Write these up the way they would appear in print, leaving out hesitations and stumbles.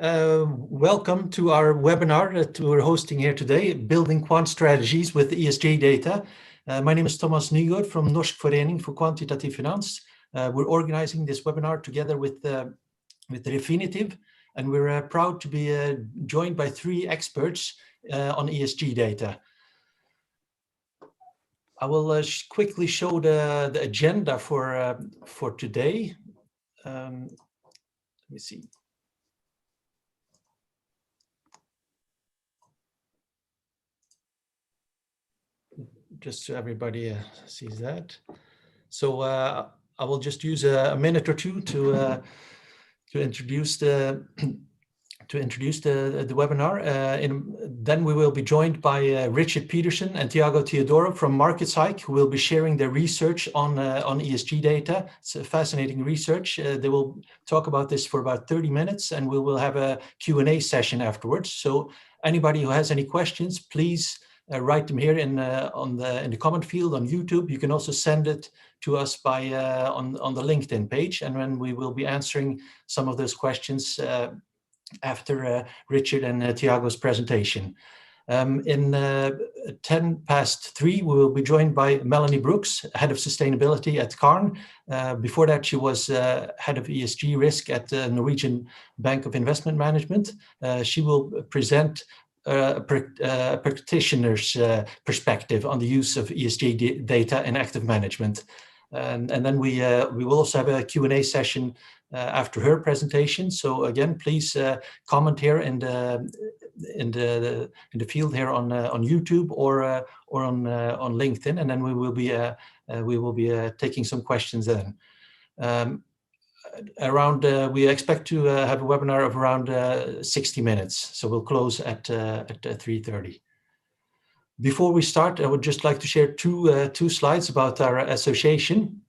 Welcome to our webinar that we're hosting here today, Building Quant Strategies with ESG Data. My name is Thomas Nygaard from Norsk Forening for Quantitative Finance. We're organizing this webinar together with Refinitiv, and we're proud to be joined by three experts on ESG data. I will quickly show the agenda for today. Let me see. Just so everybody sees that. So I will just use a minute or two to introduce the webinar. Then we will be joined by Richard Peterson and Tiago Teodoro from MarketSpsych, who will be sharing their research on ESG data. It's a fascinating research. They will talk about this for about 30 minutes, and we will have a Q&A session afterwards. So anybody who has any questions, please write them here in the comment field on YouTube. You can also send it to us by on the LinkedIn page, and then we will be answering some of those questions after Richard and Tiago's presentation. In 3:10, we will be joined by Melanie Brooks, Head of Sustainability at Quant. Before that, she was Head of ESG Risk at the Norwegian Bank of Investment Management. She will present a practitioner's perspective on the use of ESG data in active management. And then we will also have a Q&A session after her presentation. So again, please comment here in the field here on YouTube or on LinkedIn, and then we will be taking some questions then. We expect to have a webinar of around 60 minutes, so we'll close at 3:30. Before we start, I would just like to share two slides about our association,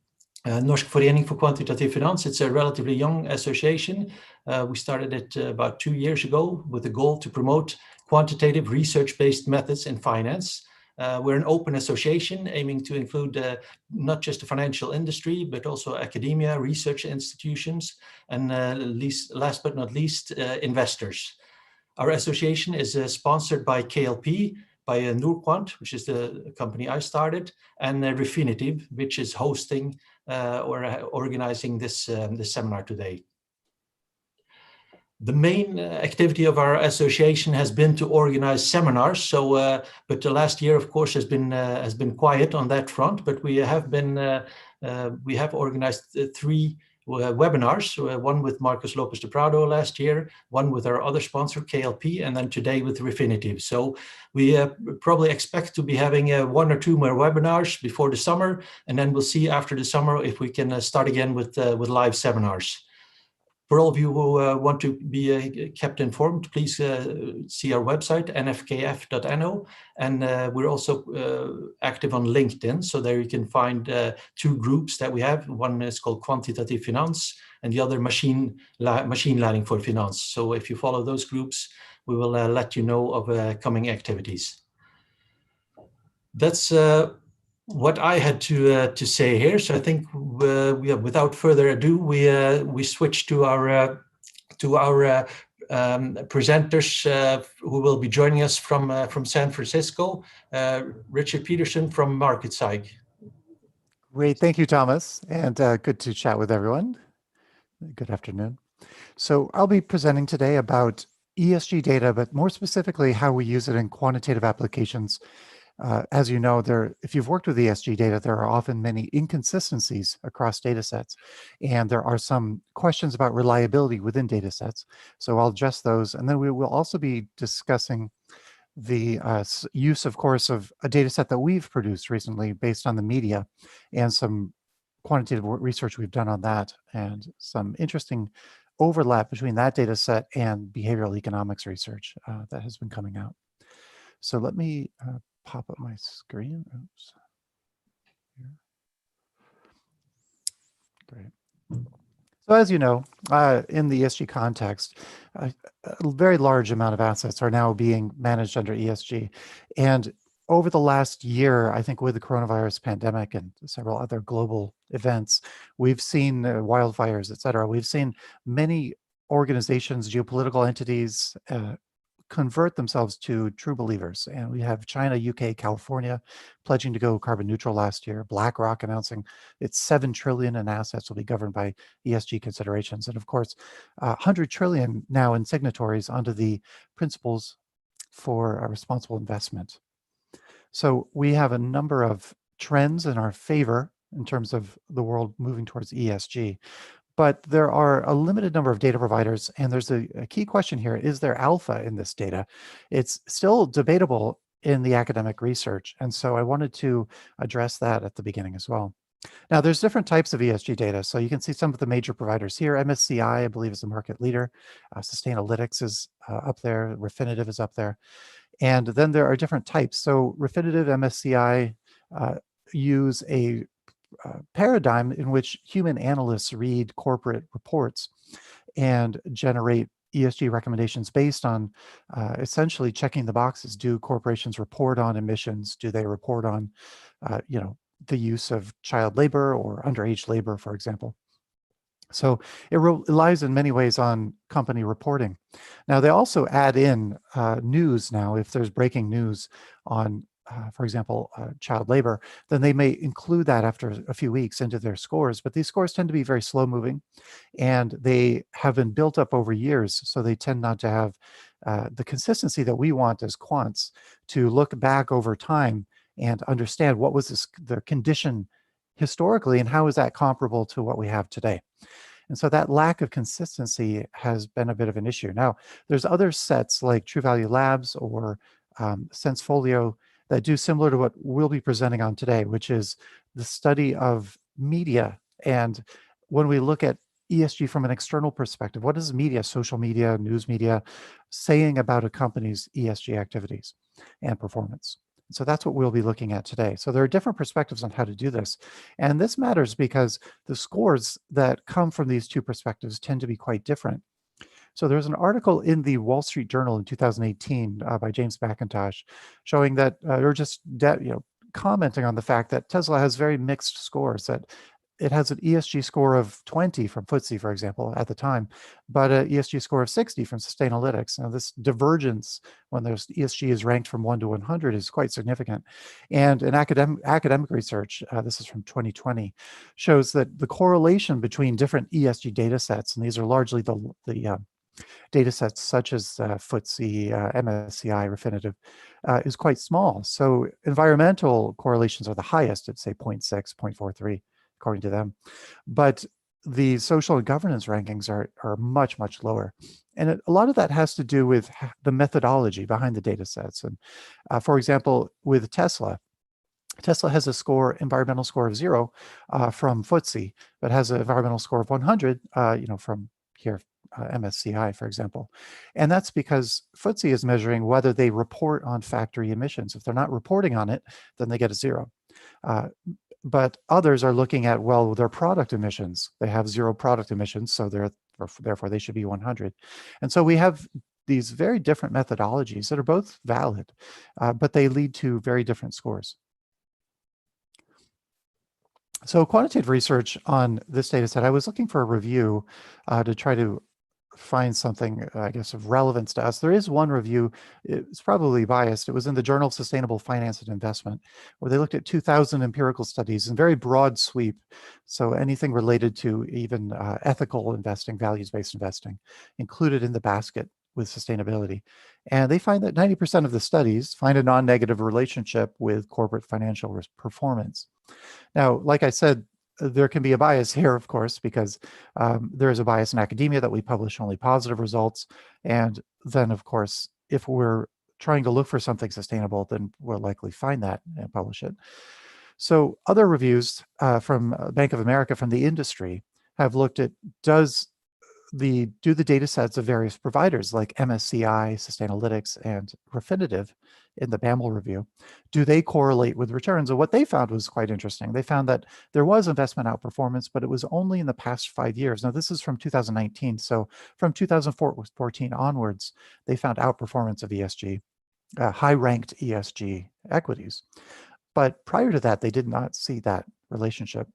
Norsk Forening for Quantitative Finance. It's a relatively young association. We started it about 2 years ago with the goal to promote quantitative research-based methods in finance. We're an open association aiming to include not just the financial industry, but also academia, research institutions, and last but not least, investors. Our association is sponsored by KLP, by Quant, which is the company I started, and Refinitiv, which is hosting or organizing this seminar today. The main activity of our association has been to organize seminars. So, but the last year, of course, has been quiet on that front. But we have organized three webinars. One with Marcos Lopez de Prado last year, one with our other sponsor KLP, and then today with Refinitiv. So we probably expect to be having 1 or 2 more webinars before the summer, and then we'll see after the summer if we can start again with live seminars. For all of you who want to be kept informed, please see our website, nfkf.no, and we're also active on LinkedIn, so there you can find 2 groups that we have. One is called Quantitative Finance, and the other Machine Learning for Finance. So if you follow those groups, we will let you know of coming activities. That's what I had to say here. So I think without further ado, we switch to our presenters who will be joining us from San Francisco. Richard Peterson from MarketSpsych. Great, thank you, Thomas, and good to chat with everyone. Good afternoon. So I'll be presenting today about ESG data, but more specifically how we use it in quantitative applications. As you know, if you've worked with ESG data, there are often many inconsistencies across data sets, and there are some questions about reliability within data sets. So I'll address those, and then we will also be discussing the use, of course, of a data set that we've produced recently based on the media and some quantitative research we've done on that, and some interesting overlap between that data set and behavioral economics research that has been coming out. So let me pop up my screen. Oops. Here. Great. So as you know, in the ESG context, a very large amount of assets are now being managed under ESG. And over the last year, I think with the coronavirus pandemic and several other global events, we've seen wildfires, et cetera. We've seen many organizations, geopolitical entities, convert themselves to true believers. And we have China, UK, California pledging to go carbon neutral last year. BlackRock announcing its $7 trillion in assets will be governed by ESG considerations. And of course, 100 trillion now in signatories under the principles for a responsible investment. So we have a number of trends in our favor in terms of the world moving towards ESG. But there are a limited number of data providers, and there's a key question here. Is there alpha in this data? It's still debatable in the academic research, and so I wanted to address that at the beginning as well. Now, there's different types of ESG data, so you can see some of the major providers here. MSCI, I believe, is the market leader. Sustainalytics is up there. Refinitiv is up there. And then there are different types. So Refinitiv, MSCI use a paradigm in which human analysts read corporate reports and generate ESG recommendations based on essentially checking the boxes. Do corporations report on emissions? Do they report on, the use of child labor or underage labor, for example? So it relies in many ways on company reporting. Now, they also add in news now. If there's breaking news on for example, child labor, then they may include that after a few weeks into their scores. But these scores tend to be very slow moving, and they have been built up over years. So they tend not to have the consistency that we want as quants to look back over time and understand what was the condition historically and how is that comparable to what we have today. And so that lack of consistency has been a bit of an issue. Now, there's other sets like True Value Labs or Sensefolio that do similar to what we'll be presenting on today, which is the study of media. And when we look at ESG from an external perspective, what is media, social media, news media, saying about a company's ESG activities and performance? So that's what we'll be looking at today. So there are different perspectives on how to do this. And this matters because the scores that come from these two perspectives tend to be quite different. So there's an article in the Wall Street Journal in 2018 by James McIntosh showing that, or just commenting on the fact that Tesla has very mixed scores, that it has an ESG score of 20 from FTSE, for example, at the time, but an ESG score of 60 from Sustainalytics. Now, this divergence when there's ESG is ranked from 1 to 100 is quite significant. And in academic research, this is from 2020, shows that the correlation between different ESG data sets, and these are largely the data sets such as FTSE, MSCI, Refinitiv, is quite small. So environmental correlations are the highest at, say, 0.6, 0.43, according to them. But the social and governance rankings are much, much lower. And a lot of that has to do with the methodology behind the data sets. And for example, with Tesla has a environmental score of 0 from FTSE, but has an environmental score of 100, from here, MSCI, for example. And that's because FTSE is measuring whether they report on factory emissions. If they're not reporting on it, then they get a 0. But others are looking at, well, their product emissions. They have 0 product emissions, so therefore they should be 100. And so we have these very different methodologies that are both valid, but they lead to very different scores. So quantitative research on this data set, I was looking for a review to try to find something, I guess, of relevance to us. There is one review, it's probably biased. It was in the Journal of Sustainable Finance and Investment, where they looked at 2,000 empirical studies in very broad sweep. So anything related to even ethical investing, values-based investing, included in the basket with sustainability. And they find that 90% of the studies find a non-negative relationship with corporate financial performance. Now, like I said, there can be a bias here, of course, because there is a bias in academia that we publish only positive results. And then, of course, if we're trying to look for something sustainable, then we'll likely find that and publish it. So other reviews from Bank of America from the industry have looked at, do the data sets of various providers like MSCI, Sustainalytics, and Refinitiv in the BAML review, do they correlate with returns? And what they found was quite interesting. They found that there was investment outperformance, but it was only in the past 5 years. Now, this is from 2019. So from 2014 onwards, they found outperformance of ESG, high-ranked ESG equities. But prior to that, they did not see that relationship.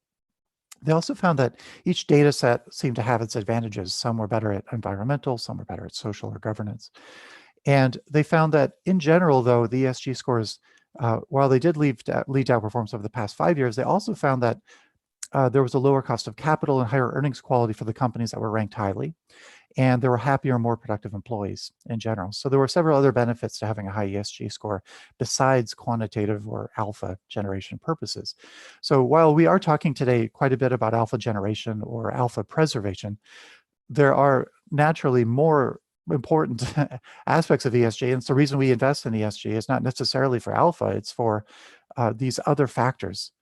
They also found that each data set seemed to have its advantages. Some were better at environmental, some were better at social or governance. And they found that in general, though, the ESG scores, while they did lead to outperformance over the past 5 years, they also found that there was a lower cost of capital and higher earnings quality for the companies that were ranked highly. And there were happier, more productive employees in general. So there were several other benefits to having a high ESG score besides quantitative or alpha generation purposes. So while we are talking today quite a bit about alpha generation or alpha preservation, there are naturally more important aspects of ESG. And it's the reason we invest in ESG is not necessarily for alpha, it's for these other factors.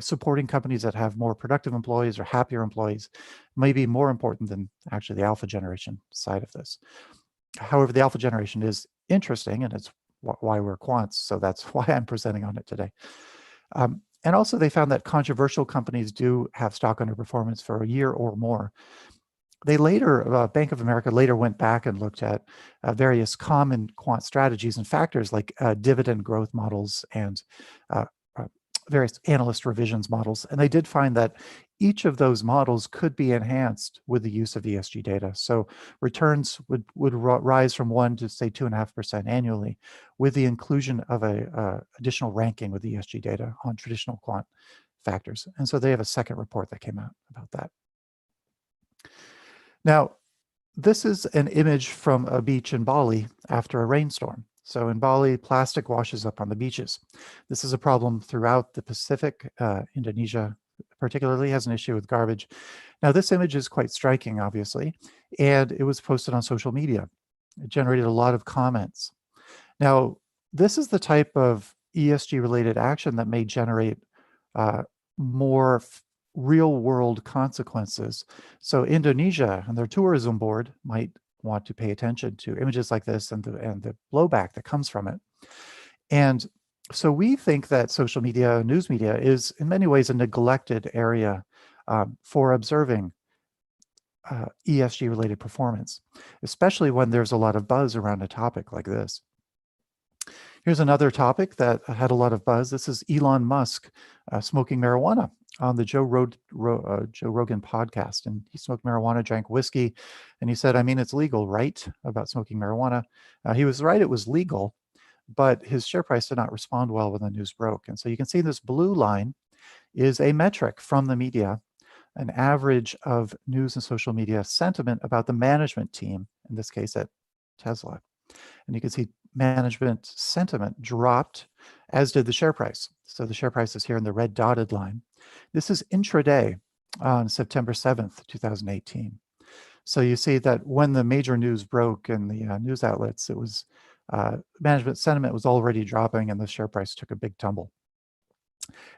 Supporting companies that have more productive employees or happier employees may be more important than actually the alpha generation side of this. However, the alpha generation is interesting, and it's why we're quants, so that's why I'm presenting on it today. And also they found that controversial companies do have stock underperformance for a year or more. They later, Bank of America later went back and looked at various common quant strategies and factors like dividend growth models and various analyst revisions models. And they did find that each of those models could be enhanced with the use of ESG data. So returns would rise from 1 to say 2.5% annually with the inclusion of a additional ranking with ESG data on traditional quant factors. And so they have a second report that came out about that. Now, this is an image from a beach in Bali after a rainstorm. So in Bali, plastic washes up on the beaches. This is a problem throughout the Pacific. Indonesia particularly has an issue with garbage. Now, this image is quite striking, obviously, and it was posted on social media. It generated a lot of comments. Now, this is the type of ESG-related action that may generate more real-world consequences. So Indonesia and their tourism board might want to pay attention to images like this and the blowback that comes from it. And so we think that social media, news media is in many ways a neglected area for observing ESG related performance, especially when there's a lot of buzz around a topic like this. Here's another topic that had a lot of buzz. This is Elon Musk smoking marijuana on the Joe Rogan podcast. And he smoked marijuana, drank whiskey, and he said, I mean, it's legal, right? About smoking marijuana. He was right, it was legal, but his share price did not respond well when the news broke. And so you can see this blue line is a metric from the media, an average of news and social media sentiment about the management team, in this case at Tesla. And you can see management sentiment dropped, as did the share price. So the share price is here in the red dotted line. This is intraday on September 7th, 2018. So you see that when the major news broke in the news outlets, it was management sentiment was already dropping and the share price took a big tumble.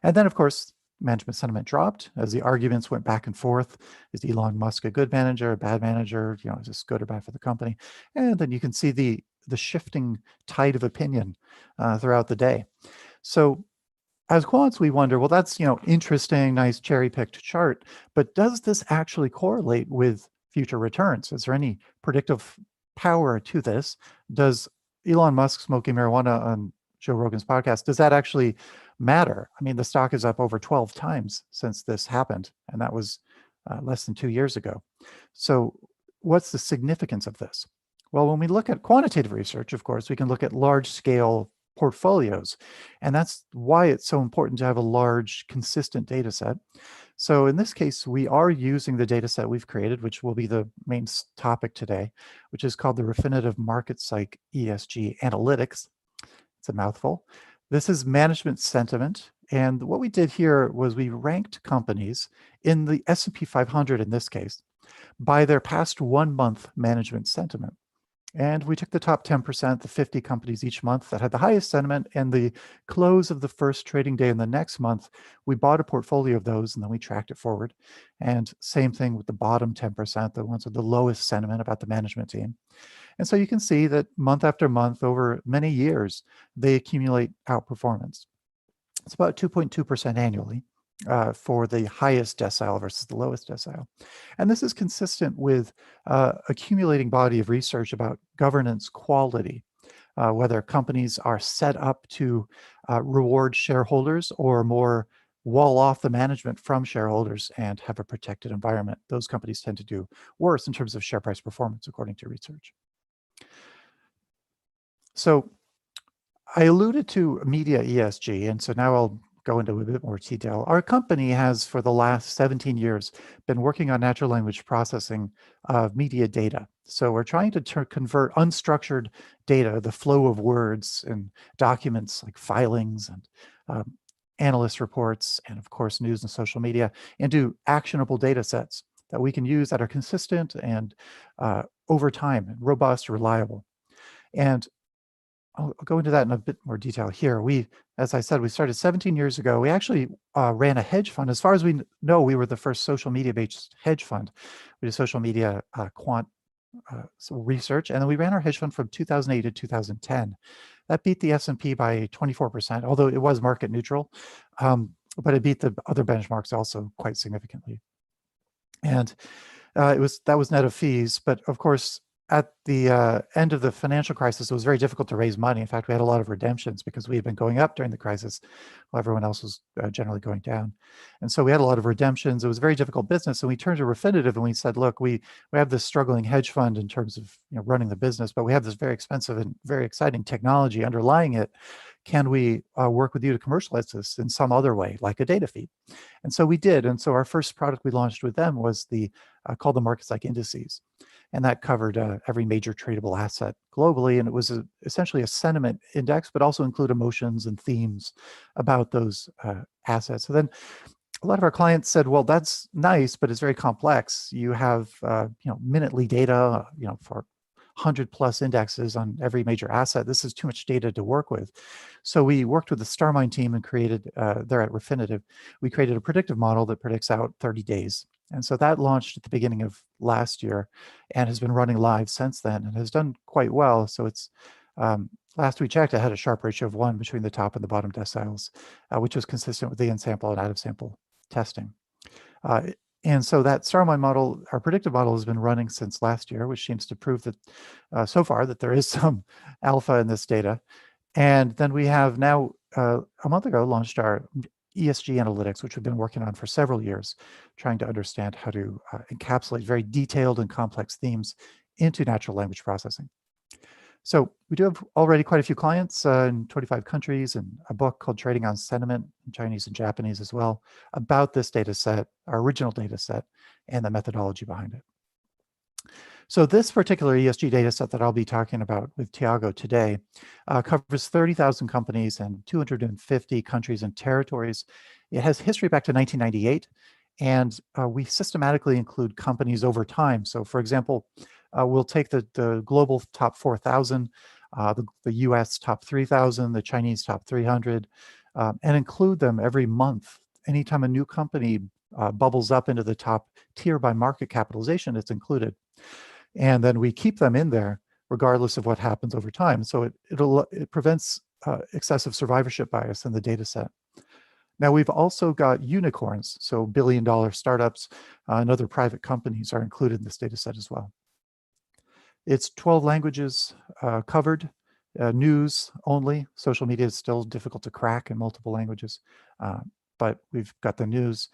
And then, of course, management sentiment dropped as the arguments went back and forth. Is Elon Musk a good manager, a bad manager? You know, is this good or bad for the company? And then you can see the shifting tide of opinion throughout the day. So as quants, we wonder, well, that's, you know, interesting, nice cherry-picked chart, but does this actually correlate with future returns? Is there any predictive power to this? Does Elon Musk smoking marijuana on Joe Rogan's podcast, does that actually matter? I mean, the stock is up over 12 times since this happened, and that was less than 2 years ago. So what's the significance of this? Well, when we look at quantitative research, of course, we can look at large-scale portfolios, and that's why it's so important to have a large, consistent data set. So in this case, we are using the data set we've created, which will be the main topic today, which is called the Refinitiv MarketSpsych ESG Analytics. It's a mouthful. This is management sentiment. And what we did here was we ranked companies in the S&P 500 in this case by their past 1 month management sentiment. And we took the top 10%, the 50 companies each month that had the highest sentiment, and the close of the first trading day in the next month, we bought a portfolio of those and then we tracked it forward. And same thing with the bottom 10%, the ones with the lowest sentiment about the management team. And so you can see that month after month, over many years, they accumulate outperformance. It's about 2.2% annually for the highest decile versus the lowest decile. And this is consistent with accumulating body of research about governance quality, whether companies are set up to reward shareholders or more wall off the management from shareholders and have a protected environment. Those companies tend to do worse in terms of share price performance, according to research. So I alluded to media ESG, and so now I'll go into a bit more detail. Our company has, for the last 17 years, been working on natural language processing of media data. So we're trying to convert unstructured data, the flow of words and documents like filings and analyst reports, and of course, news and social media, into actionable data sets that we can use that are consistent and over time, robust, reliable. And I'll go into that in a bit more detail here. As I said, we started 17 years ago. We actually ran a hedge fund. As far as we know, we were the first social media-based hedge fund. We did social media quant research, and then we ran our hedge fund from 2008 to 2010. That beat the S&P by 24%, although it was market neutral, but it beat the other benchmarks also quite significantly. And that was net of fees, but of course, at the end of the financial crisis, it was very difficult to raise money. In fact, we had a lot of redemptions because we had been going up during the crisis while everyone else was generally going down. And so we had a lot of redemptions. It was a very difficult business. And we turned to Refinitiv and we said, look, we have this struggling hedge fund in terms of running the business, but we have this very expensive and very exciting technology underlying it. Can we work with you to commercialize this in some other way, like a data feed? And so we did. And so our first product we launched with them was called the Markets Like Indices. And that covered every major tradable asset globally. And it was essentially a sentiment index, but also include emotions and themes about those assets. So then a lot of our clients said, well, that's nice, but it's very complex. You have minutely data, for 100+ indexes on every major asset. This is too much data to work with. So we worked with the StarMine team and created, there at Refinitiv, we created a predictive model that predicts out 30 days. And so that launched at the beginning of last year and has been running live since then and has done quite well. So it's, last we checked, it had a Sharpe ratio of 1 between the top and the bottom deciles, which was consistent with the in-sample and out-of-sample testing. And so that StarMine model, our predictive model, has been running since last year, which seems to prove that so far that there is some alpha in this data. And then we have now, a month ago, launched our ESG analytics, which we've been working on for several years, trying to understand how to encapsulate very detailed and complex themes into natural language processing. So we do have already quite a few clients in 25 countries, and a book called Trading on Sentiment in Chinese and Japanese as well, about this data set, our original data set, and the methodology behind it. So this particular ESG data set that I'll be talking about with Tiago today covers 30,000 companies and 250 countries and territories. It has history back to 1998, and we systematically include companies over time. So for example, we'll take the global top 4,000, the US top 3,000, the Chinese top 300, and include them every month. Anytime a new company bubbles up into the top tier by market capitalization, it's included. And then we keep them in there regardless of what happens over time. So it prevents excessive survivorship bias in the data set. Now we've also got unicorns, so billion-dollar startups and other private companies are included in this data set as well. It's 12 languages covered, news only. Social media is still difficult to crack in multiple languages, but we've got the news.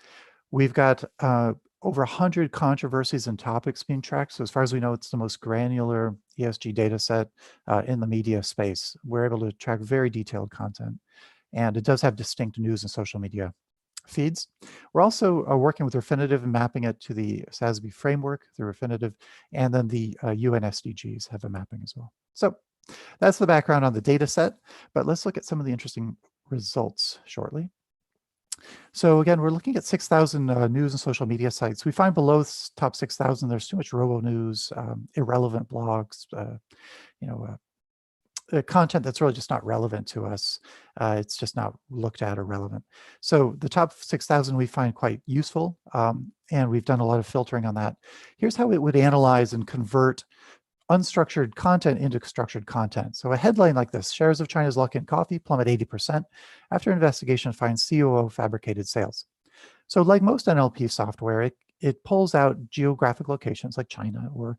We've got over 100 controversies and topics being tracked. So as far as we know, it's the most granular ESG data set in the media space. We're able to track very detailed content, and it does have distinct news and social media feeds. We're also working with Refinitiv and mapping it to the SASB framework through Refinitiv, and then the UN SDGs have a mapping as well. So that's the background on the data set, but let's look at some of the interesting results shortly. So again, we're looking at 6,000 news and social media sites. We find below top 6,000, there's too much robo news, irrelevant blogs, content that's really just not relevant to us. It's just not looked at or relevant. So the top 6,000 we find quite useful, and we've done a lot of filtering on that. Here's how it would analyze and convert unstructured content into structured content. So a headline like this: shares of China's Luckin Coffee plummet 80% after investigation finds COO fabricated sales. So like most NLP software, it pulls out geographic locations like China or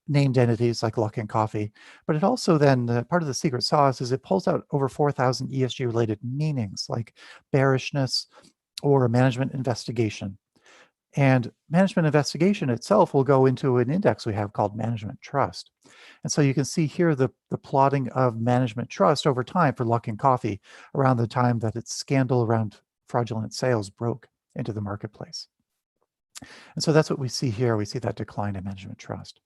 named entities like Luckin Coffee. But it also then, part of the secret sauce is it pulls out over 4,000 ESG related meanings like bearishness, or a management investigation. And management investigation itself will go into an index we have called management trust. And so you can see here the plotting of management trust over time for Luckin Coffee around the time that its scandal around fraudulent sales broke into the marketplace. And so that's what we see here. We see that decline in management trust.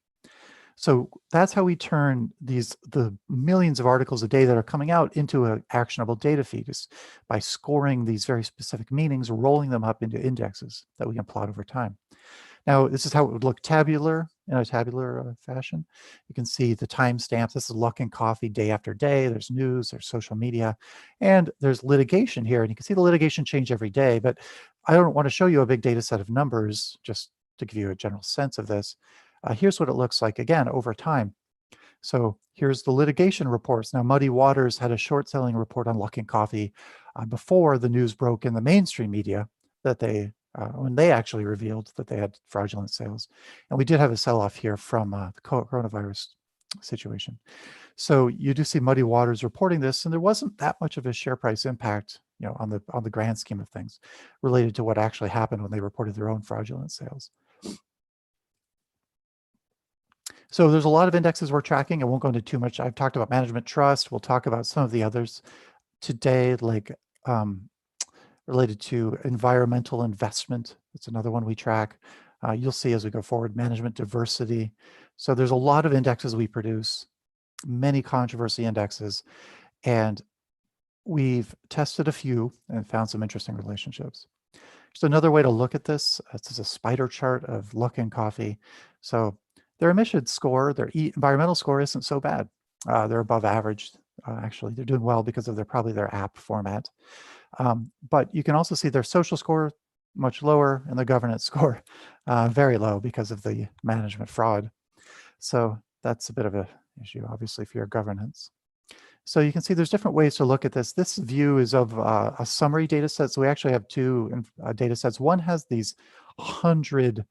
So that's how we turn the millions of articles a day that are coming out into an actionable data feed, is by scoring these very specific meanings, rolling them up into indexes that we can plot over time. Now, this is how it would look tabular, in a tabular fashion. You can see the timestamps. This is Luckin Coffee day after day. There's news, there's social media, and there's litigation here. And you can see the litigation change every day, but I don't want to show you a big data set of numbers, just to give you a general sense of this. Here's what it looks like, again, over time. So here's the litigation reports. Now, Muddy Waters had a short-selling report on Luckin Coffee before the news broke in the mainstream media that when they actually revealed that they had fraudulent sales. And we did have a sell-off here from the coronavirus situation. So you do see Muddy Waters reporting this, and there wasn't that much of a share price impact, on the grand scheme of things, related to what actually happened when they reported their own fraudulent sales. So there's a lot of indexes we're tracking. I won't go into too much. I've talked about management trust. We'll talk about some of the others today, like related to environmental investment. That's another one we track. You'll see as we go forward, management diversity. So there's a lot of indexes we produce, many controversy indexes, and we've tested a few and found some interesting relationships. Just another way to look at this, this is a spider chart of Luckin Coffee. So their emissions score, their environmental score isn't so bad. They're above average. Actually, they're doing well because of probably their app format. But you can also see their social score much lower and the governance score very low because of the management fraud. So that's a bit of an issue, obviously, for your governance. So you can see there's different ways to look at this. This view is of a summary data set. So we actually have two data sets. One has these 100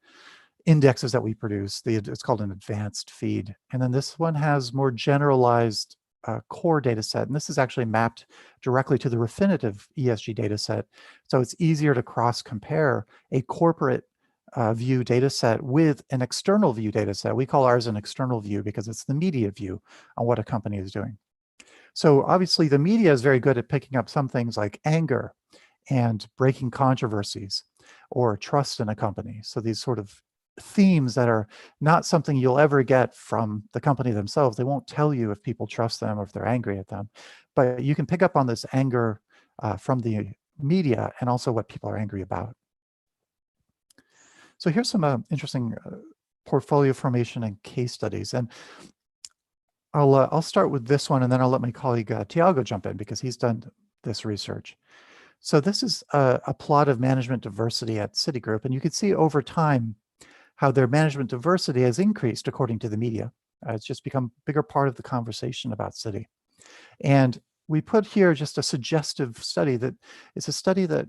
indexes that we produce. It's called an advanced feed. And then this one has more generalized core data set. And this is actually mapped directly to the Refinitiv ESG data set. So it's easier to cross-compare a corporate view data set with an external view data set. We call ours an external view because it's the media view on what a company is doing. So obviously the media is very good at picking up some things like anger and breaking controversies or trust in a company. So these sort of themes that are not something you'll ever get from the company themselves. They won't tell you if people trust them or if they're angry at them, but you can pick up on this anger from the media and also what people are angry about. So here's some interesting portfolio formation and case studies. And I'll start with this one, and then I'll let my colleague Tiago jump in because he's done this research. So this is a plot of management diversity at Citigroup, and you can see over time how their management diversity has increased according to the media. It's just become a bigger part of the conversation about Citi. And we put here just a suggestive study that it's a study that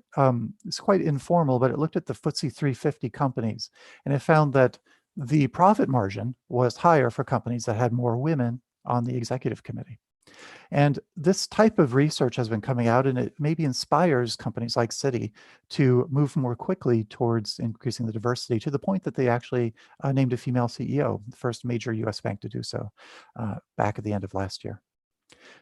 is quite informal, but it looked at the FTSE 350 companies, and it found that the profit margin was higher for companies that had more women on the executive committee. And this type of research has been coming out, and it maybe inspires companies like Citi to move more quickly towards increasing the diversity, to the point that they actually named a female CEO, the first major US bank to do so back at the end of last year.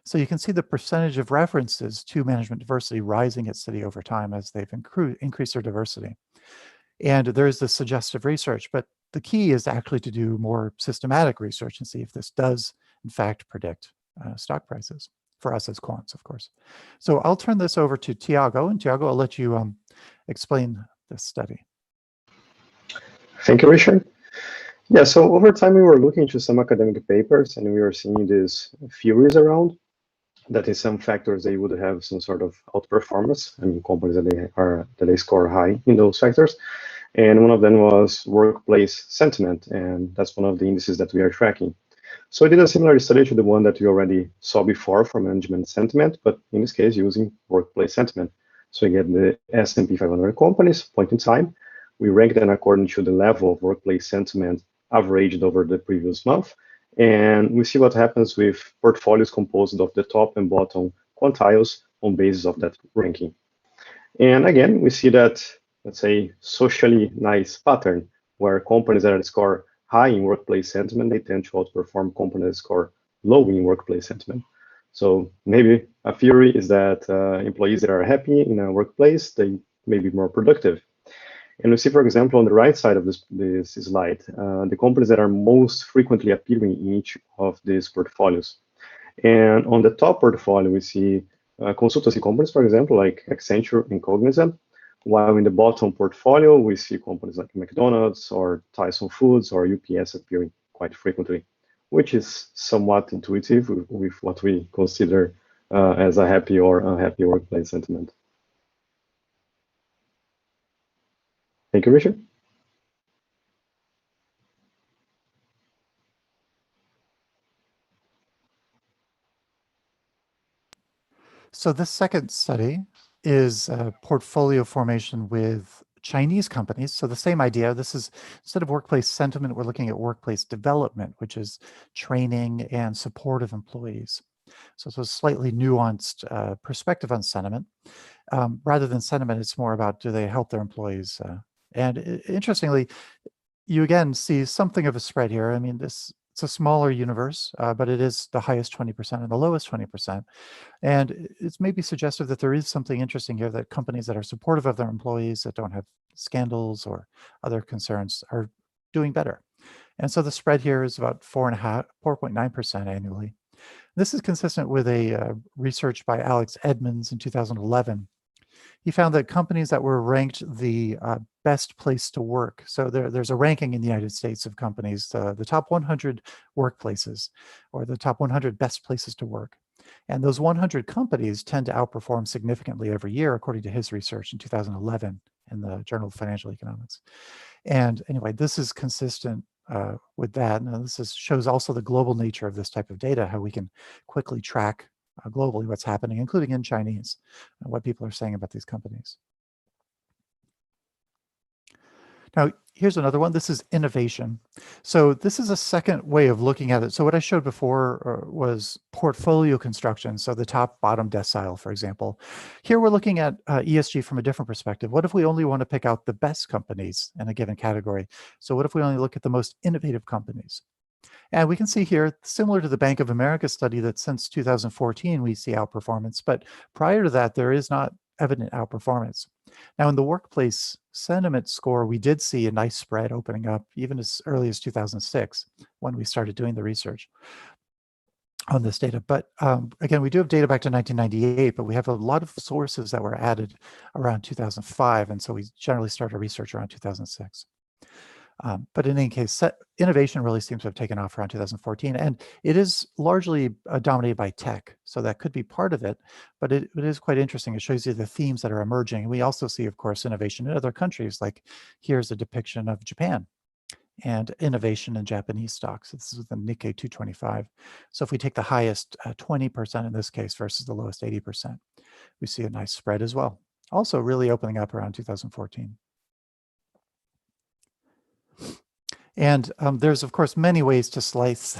So you can see the percentage of references to management diversity rising at Citi over time as they've increased their diversity. And there's this suggestive research, but the key is actually to do more systematic research and see if this does, in fact, predict stock prices for us as quants, of course. So I'll turn this over to Tiago, and Tiago, I'll let you explain this study. Thank you, Richard. Yeah, so over time we were looking into some academic papers, and we were seeing these theories around that in some factors they would have some sort of outperformance, and companies that they score high in those factors. And one of them was workplace sentiment, and that's one of the indices that we are tracking. So I did a similar study to the one that we already saw before for management sentiment, but in this case using workplace sentiment. So you get the S&P 500 companies, point in time. We rank them according to the level of workplace sentiment averaged over the previous month. And we see what happens with portfolios composed of the top and bottom quantiles on basis of that ranking. And again, we see that, let's say, socially nice pattern where companies that score high in workplace sentiment, they tend to outperform companies that score low in workplace sentiment. So maybe a theory is that employees that are happy in a workplace, they may be more productive. And we see, for example, on the right side of this slide, the companies that are most frequently appearing in each of these portfolios. And on the top portfolio, we see consultancy companies, for example, like Accenture and Cognizant, while in the bottom portfolio, we see companies like McDonald's or Tyson Foods or UPS appearing quite frequently, which is somewhat intuitive with what we consider as a happy or unhappy workplace sentiment. Thank you, Richard. So this second study is portfolio formation with Chinese companies. So the same idea, this is instead of workplace sentiment, we're looking at workplace development, which is training and support of employees. So it's a slightly nuanced perspective on sentiment. Rather than sentiment, it's more about do they help their employees? Interestingly, you again see something of a spread here. I mean, it's a smaller universe, but it is the highest 20% and the lowest 20%. And it's maybe suggestive that there is something interesting here, that companies that are supportive of their employees, that don't have scandals or other concerns, are doing better. And so the spread here is about 4.9% annually. This is consistent with a research by Alex Edmonds in 2011. He found that companies that were ranked the best place to work, so there's a ranking in the United States of companies, the top 100 workplaces, or the top 100 best places to work. And those 100 companies tend to outperform significantly every year, according to his research in 2011 in the Journal of Financial Economics. And anyway, this is consistent with that. Now, this shows also the global nature of this type of data, how we can quickly track globally what's happening, including in Chinese, and what people are saying about these companies. Now, here's another one. This is innovation. So this is a second way of looking at it. So what I showed before was portfolio construction. So the top bottom decile, for example. Here we're looking at ESG from a different perspective. What if we only want to pick out the best companies in a given category? So what if we only look at the most innovative companies? And we can see here, similar to the Bank of America study, that since 2014, we see outperformance. But prior to that, there is not evident outperformance. Now, in the workplace sentiment score, we did see a nice spread opening up even as early as 2006, when we started doing the research on this data. But again, we do have data back to 1998, but we have a lot of sources that were added around 2005. And so we generally started research around 2006. But in any case, innovation really seems to have taken off around 2014, and it is largely dominated by tech. So that could be part of it, but it is quite interesting. It shows you the themes that are emerging. We also see, of course, innovation in other countries, like here's a depiction of Japan and innovation in Japanese stocks. This is the Nikkei 225. So if we take the highest 20% in this case versus the lowest 80%, we see a nice spread as well. Also really opening up around 2014. And there's, of course, many ways to slice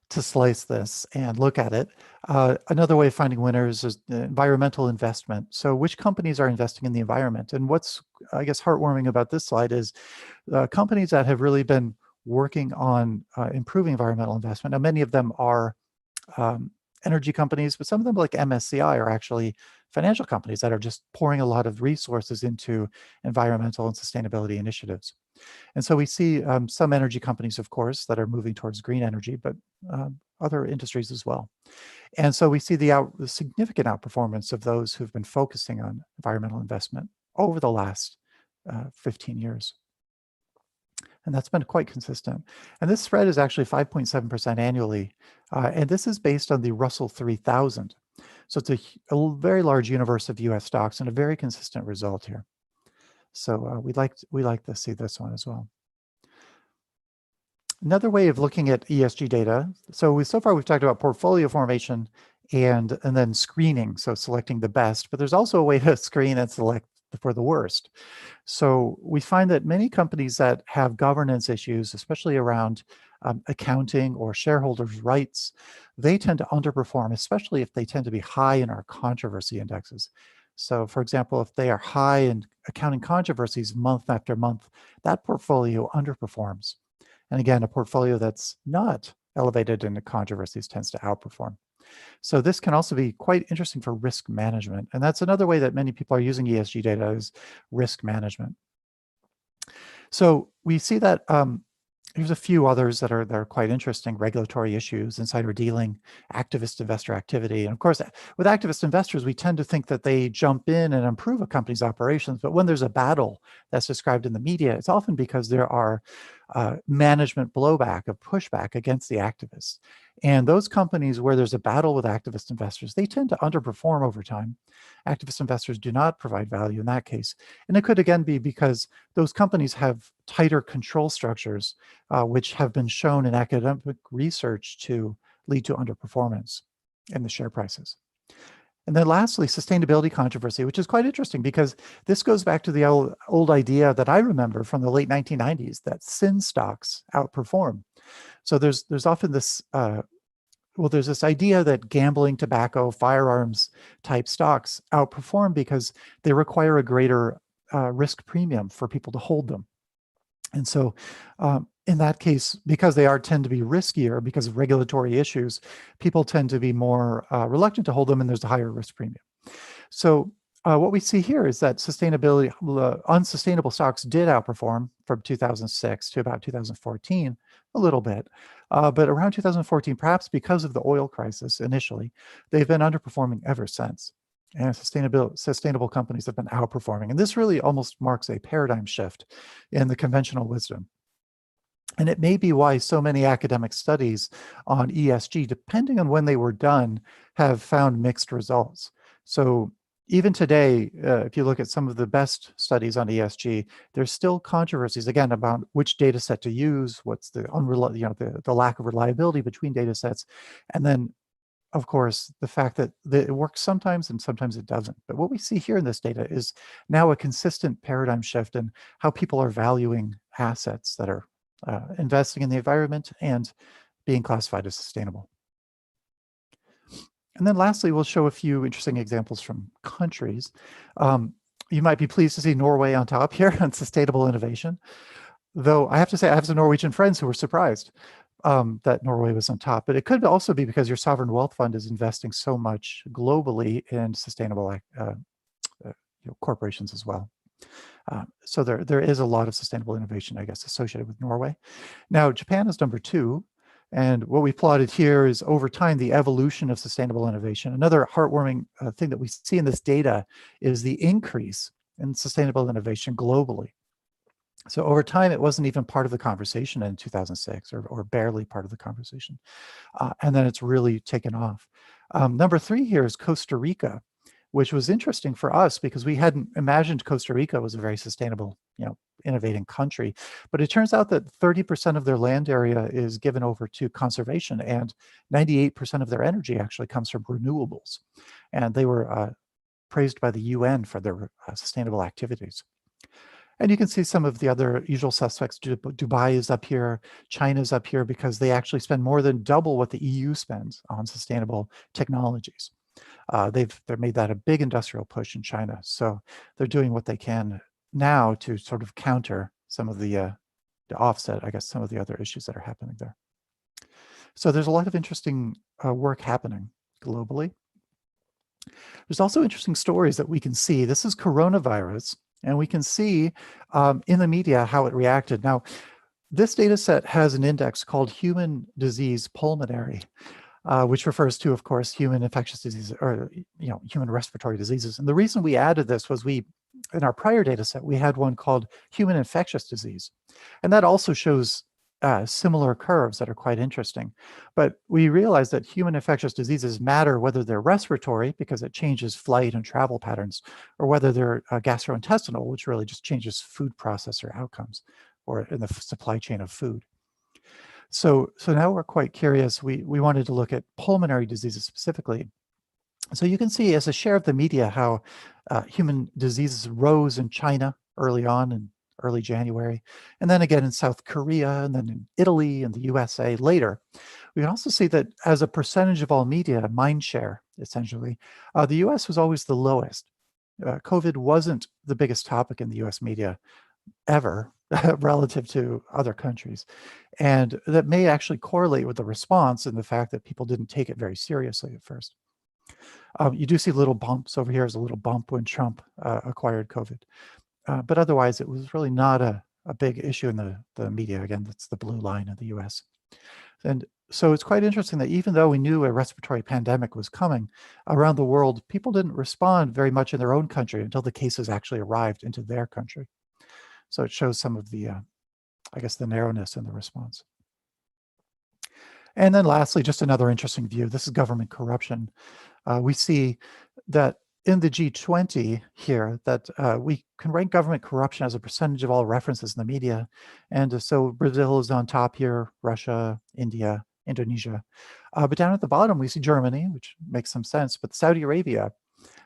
this and look at it. Another way of finding winners is environmental investment. So which companies are investing in the environment? And what's, I guess, heartwarming about this slide is companies that have really been working on improving environmental investment. Now, many of them are energy companies, but some of them, like MSCI, are actually financial companies that are just pouring a lot of resources into environmental and sustainability initiatives. And so we see some energy companies, of course, that are moving towards green energy, but other industries as well. And so we see the significant outperformance of those who've been focusing on environmental investment over the last 15 years. And that's been quite consistent. And this spread is actually 5.7% annually. And this is based on the Russell 3000. So it's a very large universe of US stocks and a very consistent result here. So we like to see this one as well. Another way of looking at ESG data. So far we've talked about portfolio formation and then screening, so selecting the best, but there's also a way to screen and select for the worst. So we find that many companies that have governance issues, especially around accounting or shareholders' rights, they tend to underperform, especially if they tend to be high in our controversy indexes. So for example, if they are high in accounting controversies month after month, that portfolio underperforms. And again, a portfolio that's not elevated in the controversies tends to outperform. So this can also be quite interesting for risk management. And that's another way that many people are using ESG data is risk management. So we see that there's a few others that are quite interesting: regulatory issues, insider dealing, activist investor activity. And of course, with activist investors, we tend to think that they jump in and improve a company's operations. But when there's a battle that's described in the media, it's often because there are management blowback, of pushback against the activists. And those companies where there's a battle with activist investors, they tend to underperform over time. Activist investors do not provide value in that case. And it could again be because those companies have tighter control structures, which have been shown in academic research to lead to underperformance in the share prices. And then lastly, sustainability controversy, which is quite interesting because this goes back to the old idea that I remember from the late 1990s that sin stocks outperform. So there's often this, there's this idea that gambling, tobacco, firearms type stocks outperform because they require a greater risk premium for people to hold them. And so in that case, because they tend to be riskier because of regulatory issues, people tend to be more reluctant to hold them, and there's a higher risk premium. So what we see here is that unsustainable stocks did outperform from 2006 to about 2014, a little bit. But around 2014, perhaps because of the oil crisis initially, they've been underperforming ever since. And sustainable companies have been outperforming. And this really almost marks a paradigm shift in the conventional wisdom. And it may be why so many academic studies on ESG, depending on when they were done, have found mixed results. So even today, if you look at some of the best studies on ESG, there's still controversies, again, about which data set to use, what's the lack of reliability between data sets, and then of course, the fact that it works sometimes and sometimes it doesn't. But what we see here in this data is now a consistent paradigm shift in how people are valuing assets that are investing in the environment and being classified as sustainable. And then lastly, we'll show a few interesting examples from countries. You might be pleased to see Norway on top here on sustainable innovation. Though I have to say, I have some Norwegian friends who were surprised that Norway was on top, but it could also be because your sovereign wealth fund is investing so much globally in sustainable corporations as well. So there is a lot of sustainable innovation, I guess, associated with Norway. Now, Japan is number 2. And what we plotted here is over time, the evolution of sustainable innovation. Another heartwarming thing that we see in this data is the increase in sustainable innovation globally. So over time, it wasn't even part of the conversation in 2006 or barely part of the conversation. And then it's really taken off. Number 3 here is Costa Rica, which was interesting for us because we hadn't imagined Costa Rica was a very sustainable, innovating country. But it turns out that 30% of their land area is given over to conservation, and 98% of their energy actually comes from renewables. And they were praised by the UN for their sustainable activities. And you can see some of the other usual suspects. Dubai is up here, China's up here because they actually spend more than double what the EU spends on sustainable technologies. They've made that a big industrial push in China. So they're doing what they can now to sort of counter some of to offset, I guess, some of the other issues that are happening there. So there's a lot of interesting work happening globally. There's also interesting stories that we can see. This is coronavirus, and we can see in the media how it reacted. Now, this data set has an index called human disease pulmonary, which refers to, of course, human infectious diseases or human respiratory diseases. And the reason we added this was in our prior data set, we had one called human infectious disease. And that also shows similar curves that are quite interesting. But we realized that human infectious diseases matter whether they're respiratory, because it changes flight and travel patterns, or whether they're gastrointestinal, which really just changes food processor outcomes or in the supply chain of food. So now we're quite curious. We wanted to look at pulmonary diseases specifically. So you can see as a share of the media how human diseases rose in China early on in early January, and then again in South Korea, and then in Italy and the USA later. We can also see that as a percentage of all media, mind share, essentially, the US was always the lowest. COVID wasn't the biggest topic in the US media ever relative to other countries. And that may actually correlate with the response and the fact that people didn't take it very seriously at first. You do see little bumps. Over here is a little bump when Trump acquired COVID. But otherwise, it was really not a big issue in the media. Again, that's the blue line in the US. And so it's quite interesting that even though we knew a respiratory pandemic was coming around the world, people didn't respond very much in their own country until the cases actually arrived into their country. So it shows some of the, I guess, the narrowness in the response. And then lastly, just another interesting view. This is government corruption. We see that in the G20 here, that we can rank government corruption as a percentage of all references in the media. And so Brazil is on top here, Russia, India, Indonesia. But down at the bottom, we see Germany, which makes some sense, but Saudi Arabia,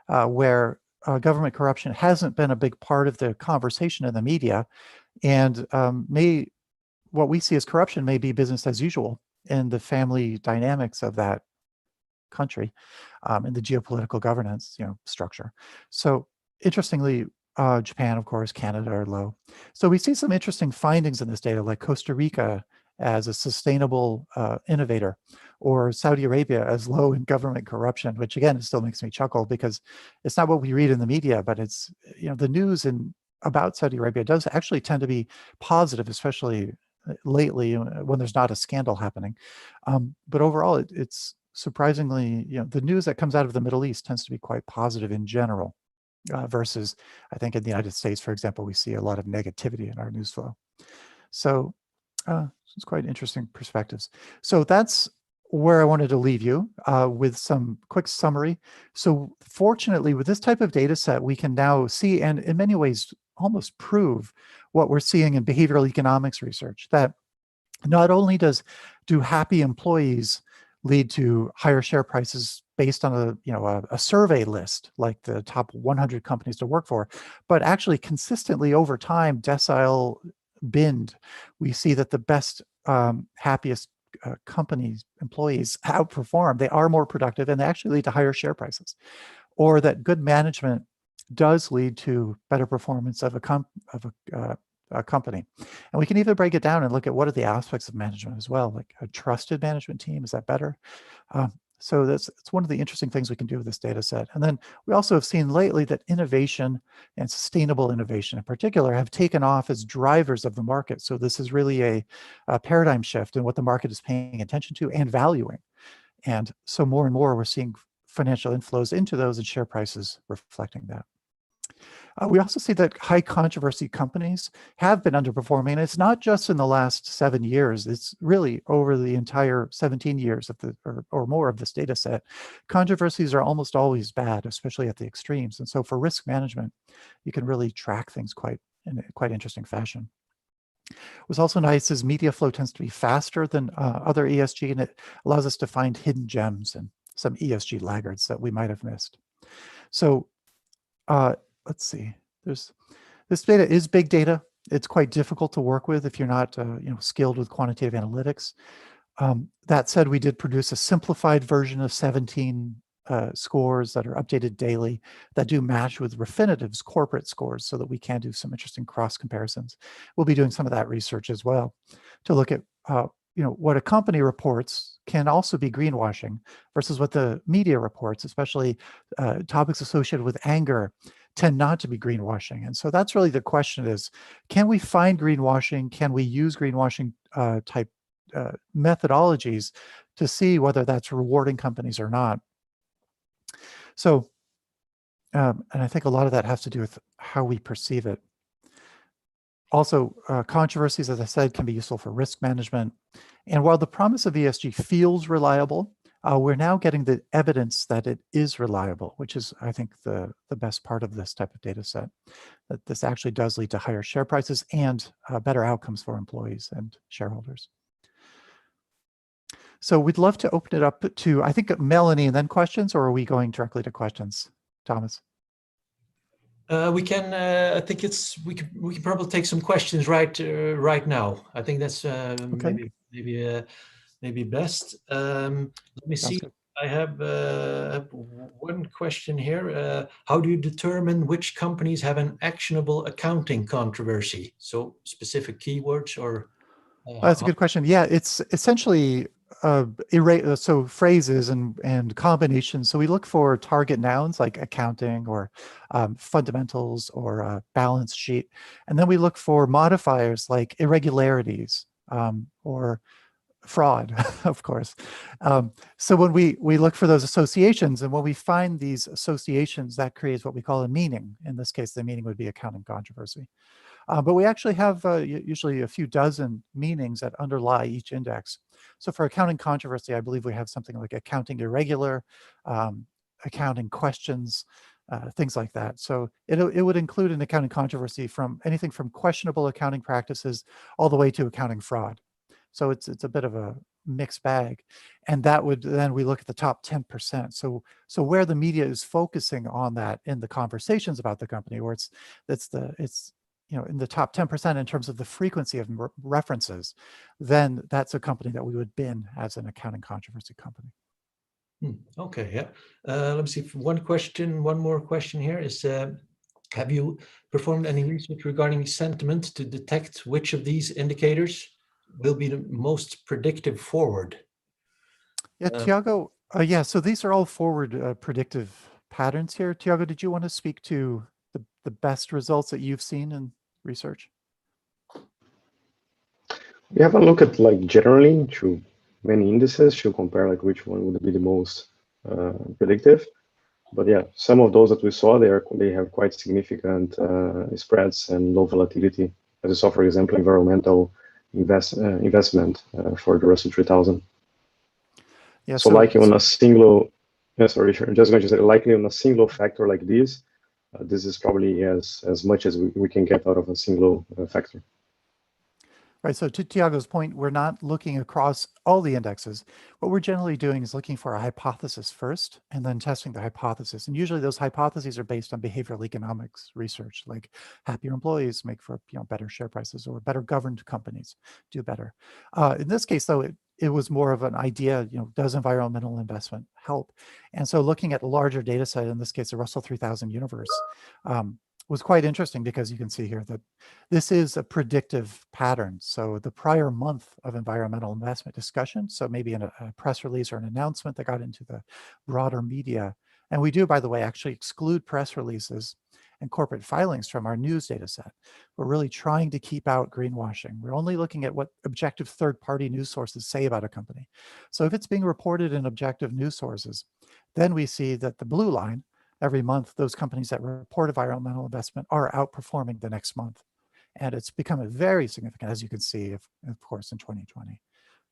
where government corruption hasn't been a big part of the conversation in the media. And what we see as corruption may be business as usual in the family dynamics of that country, in the geopolitical governance, structure. So interestingly, Japan, of course, Canada are low. So we see some interesting findings in this data, like Costa Rica as a sustainable innovator, or Saudi Arabia as low in government corruption, which again, it still makes me chuckle because it's not what we read in the media, but it's, the news about Saudi Arabia does actually tend to be positive, especially lately when there's not a scandal happening. But overall, it's surprisingly, the news that comes out of the Middle East tends to be quite positive in general, versus I think in the United States, for example, we see a lot of negativity in our news flow. So it's quite interesting perspectives. So that's where I wanted to leave you with some quick summary. So fortunately, with this type of data set, we can now see, and in many ways, almost prove what we're seeing in behavioral economics research, that not only do happy employees lead to higher share prices based on a survey list, like the top 100 companies to work for, but actually consistently over time, decile binned, we see that the best, happiest companies, employees outperform. They are more productive and they actually lead to higher share prices, or that good management does lead to better performance of a company. And we can even break it down and look at what are the aspects of management as well, like a trusted management team, is that better? So it's one of the interesting things we can do with this data set. And then we also have seen lately that innovation and sustainable innovation in particular have taken off as drivers of the market. So this is really a paradigm shift in what the market is paying attention to and valuing. And so more and more we're seeing financial inflows into those and share prices reflecting that. We also see that high controversy companies have been underperforming. And it's not just in the last 7 years, it's really over the entire 17 years of or more of this data set. Controversies are almost always bad, especially at the extremes. And so for risk management, you can really track things in a quite interesting fashion. What's also nice is media flow tends to be faster than other ESG, and it allows us to find hidden gems and some ESG laggards that we might have missed. So let's see, this data is big data. It's quite difficult to work with if you're not skilled with quantitative analytics. That said, we did produce a simplified version of 17 scores that are updated daily that do match with Refinitiv's corporate scores so that we can do some interesting cross comparisons. We'll be doing some of that research as well to look at what a company reports can also be greenwashing versus what the media reports, especially topics associated with anger, tend not to be greenwashing. And so that's really the question is, can we find greenwashing? Can we use greenwashing type methodologies to see whether that's rewarding companies or not? So, and I think a lot of that has to do with how we perceive it. Also, controversies, as I said, can be useful for risk management. And while the promise of ESG feels reliable, we're now getting the evidence that it is reliable, which is, I think, the best part of this type of data set, that this actually does lead to higher share prices and better outcomes for employees and shareholders. So we'd love to open it up to, I think, Melanie, and then questions, or are we going directly to questions, Thomas? We can. I think we can probably take some questions right now. I think that's Okay. maybe best. Let me see. I have one question here. How do you determine which companies have an actionable accounting controversy? So specific keywords or? That's a good question. Yeah, it's essentially so phrases and combinations. So we look for target nouns like accounting or fundamentals or balance sheet. And then we look for modifiers like irregularities or fraud, of course. So when we look for those associations, and when we find these associations, that creates what we call a meaning. In this case, the meaning would be accounting controversy. But we actually have usually a few dozen meanings that underlie each index. So for accounting controversy, I believe we have something like accounting irregular, accounting questions, things like that. So it would include an accounting controversy from anything from questionable accounting practices all the way to accounting fraud. So it's a bit of a mixed bag. And that would, then we look at the top 10%. So where the media is focusing on that in the conversations about the company, or it's in the top 10% in terms of the frequency of references, then that's a company that we would bin as an accounting controversy company. Okay, yeah. Let me see. One more question here is, have you performed any research regarding sentiment to detect which of these indicators will be the most predictive forward? Yeah, Tiago, yeah, so these are all forward predictive patterns here. Tiago, did you want to speak to the best results that you've seen in research? We have a look at generally to many indices to compare which one would be the most predictive. But yeah, some of those that we saw, they have quite significant spreads and low volatility. As you saw, for example, environmental investment for the Russell 3000. Yeah, so likely on a single, sorry, I'm just going to say likely on a single factor like this, this is probably as much as we can get out of a single factor. Right, so to Tiago's point, we're not looking across all the indexes. What we're generally doing is looking for a hypothesis first and then testing the hypothesis. And usually those hypotheses are based on behavioral economics research, like happier employees make for better share prices, or better governed companies do better. In this case, though, it was more of an idea, does environmental investment help? And so looking at a larger data set, in this case, the Russell 3000 universe, was quite interesting, because you can see here that this is a predictive pattern. So the prior month of environmental investment discussion, so maybe in a press release or an announcement that got into the broader media. And we do, by the way, actually exclude press releases and corporate filings from our news data set. We're really trying to keep out greenwashing. We're only looking at what objective third-party news sources say about a company. So if it's being reported in objective news sources, then we see that the blue line, every month, those companies that report environmental investment are outperforming the next month. And it's become very significant, as you can see, of course, in 2020,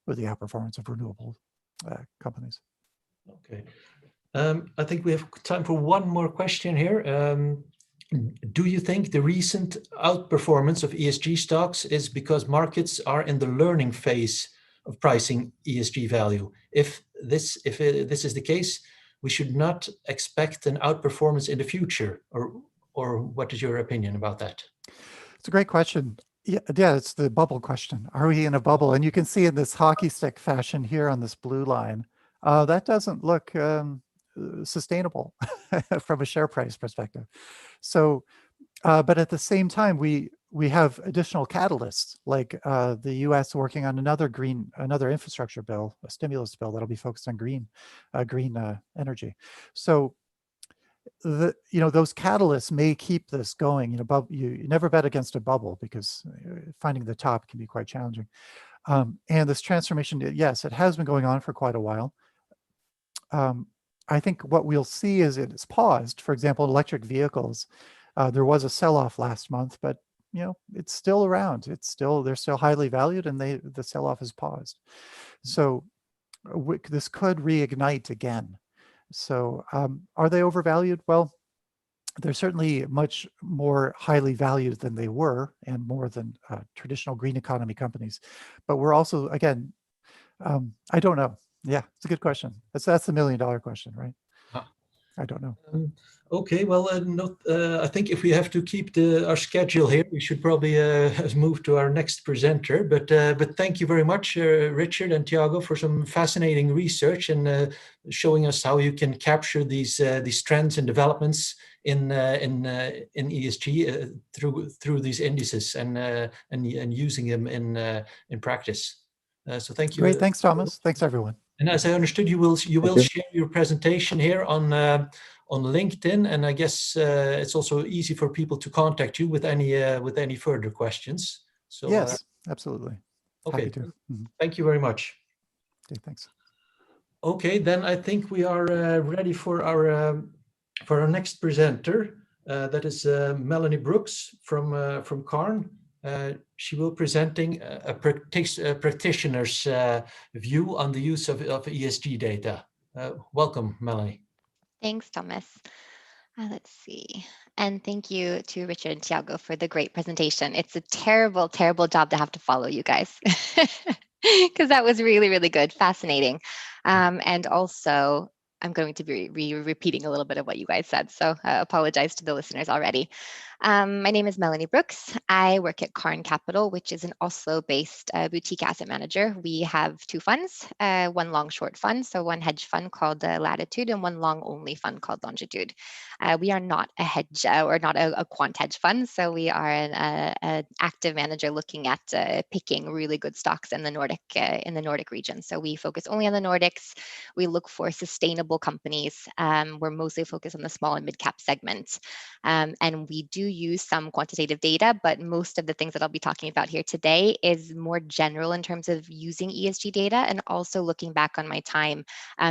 with the outperformance of renewable companies. Okay. I think we have time for one more question here. Do you think the recent outperformance of ESG stocks is because markets are in the learning phase of pricing ESG value? If this is the case, we should not expect an outperformance in the future, or what is your opinion about that? It's a great question. Yeah, it's the bubble question. Are we in a bubble? And you can see in this hockey stick fashion here on this blue line, that doesn't look sustainable from a share price perspective. So, but at the same time, we have additional catalysts, like the U.S. working on another infrastructure bill, a stimulus bill that'll be focused on green energy. So those catalysts may keep this going. You never bet against a bubble, because finding the top can be quite challenging. And this transformation, yes, it has been going on for quite a while. I think what we'll see is it's paused. For example, electric vehicles, there was a sell-off last month, but it's still around. They're still highly valued, and the sell-off is paused. So this could reignite again. So are they overvalued? Well, they're certainly much more highly valued than they were, and more than traditional green economy companies. But we're also, again, I don't know. Yeah, it's a good question. That's the $1 million question, right? Huh. I don't know. Okay, well, I think if we have to keep our schedule here, we should probably move to our next presenter. But thank you very much, Richard and Tiago, for some fascinating research and showing us how you can capture these trends and developments in ESG through these indices and using them in practice. So thank you. Great, thanks, Thomas. Thanks, everyone. And as I understood, you will share your presentation here on LinkedIn, and I guess it's also easy for people to contact you with any further questions. So yes, absolutely. Okay, Happy to. Thank you very much. Okay, thanks. Okay, then I think we are ready for our next presenter. That is Melanie Brooks from Carn. She will presenting a practitioner's view on the use of ESG data. Welcome, Melanie. Thanks, Thomas. Let's see. And thank you to Richard and Tiago for the great presentation. It's a terrible, terrible job to have to follow you guys because that was really, really good, fascinating. And also, I'm going to be repeating a little bit of what you guys said, so I apologize to the listeners already. My name is Melanie Brooks. I work at Carn Capital, which is an Oslo-based boutique asset manager. We have two funds, one long short fund, so one hedge fund called Latitude and one long only fund called Longitude. We are not a hedge or not a quant hedge fund, so we are an active manager looking at picking really good stocks in the Nordic region. So we focus only on the Nordics. We look for sustainable companies. We're mostly focused on the small and mid cap segment, and we do use some quantitative data, but most of the things that I'll be talking about here today is more general in terms of using ESG data and also looking back on my time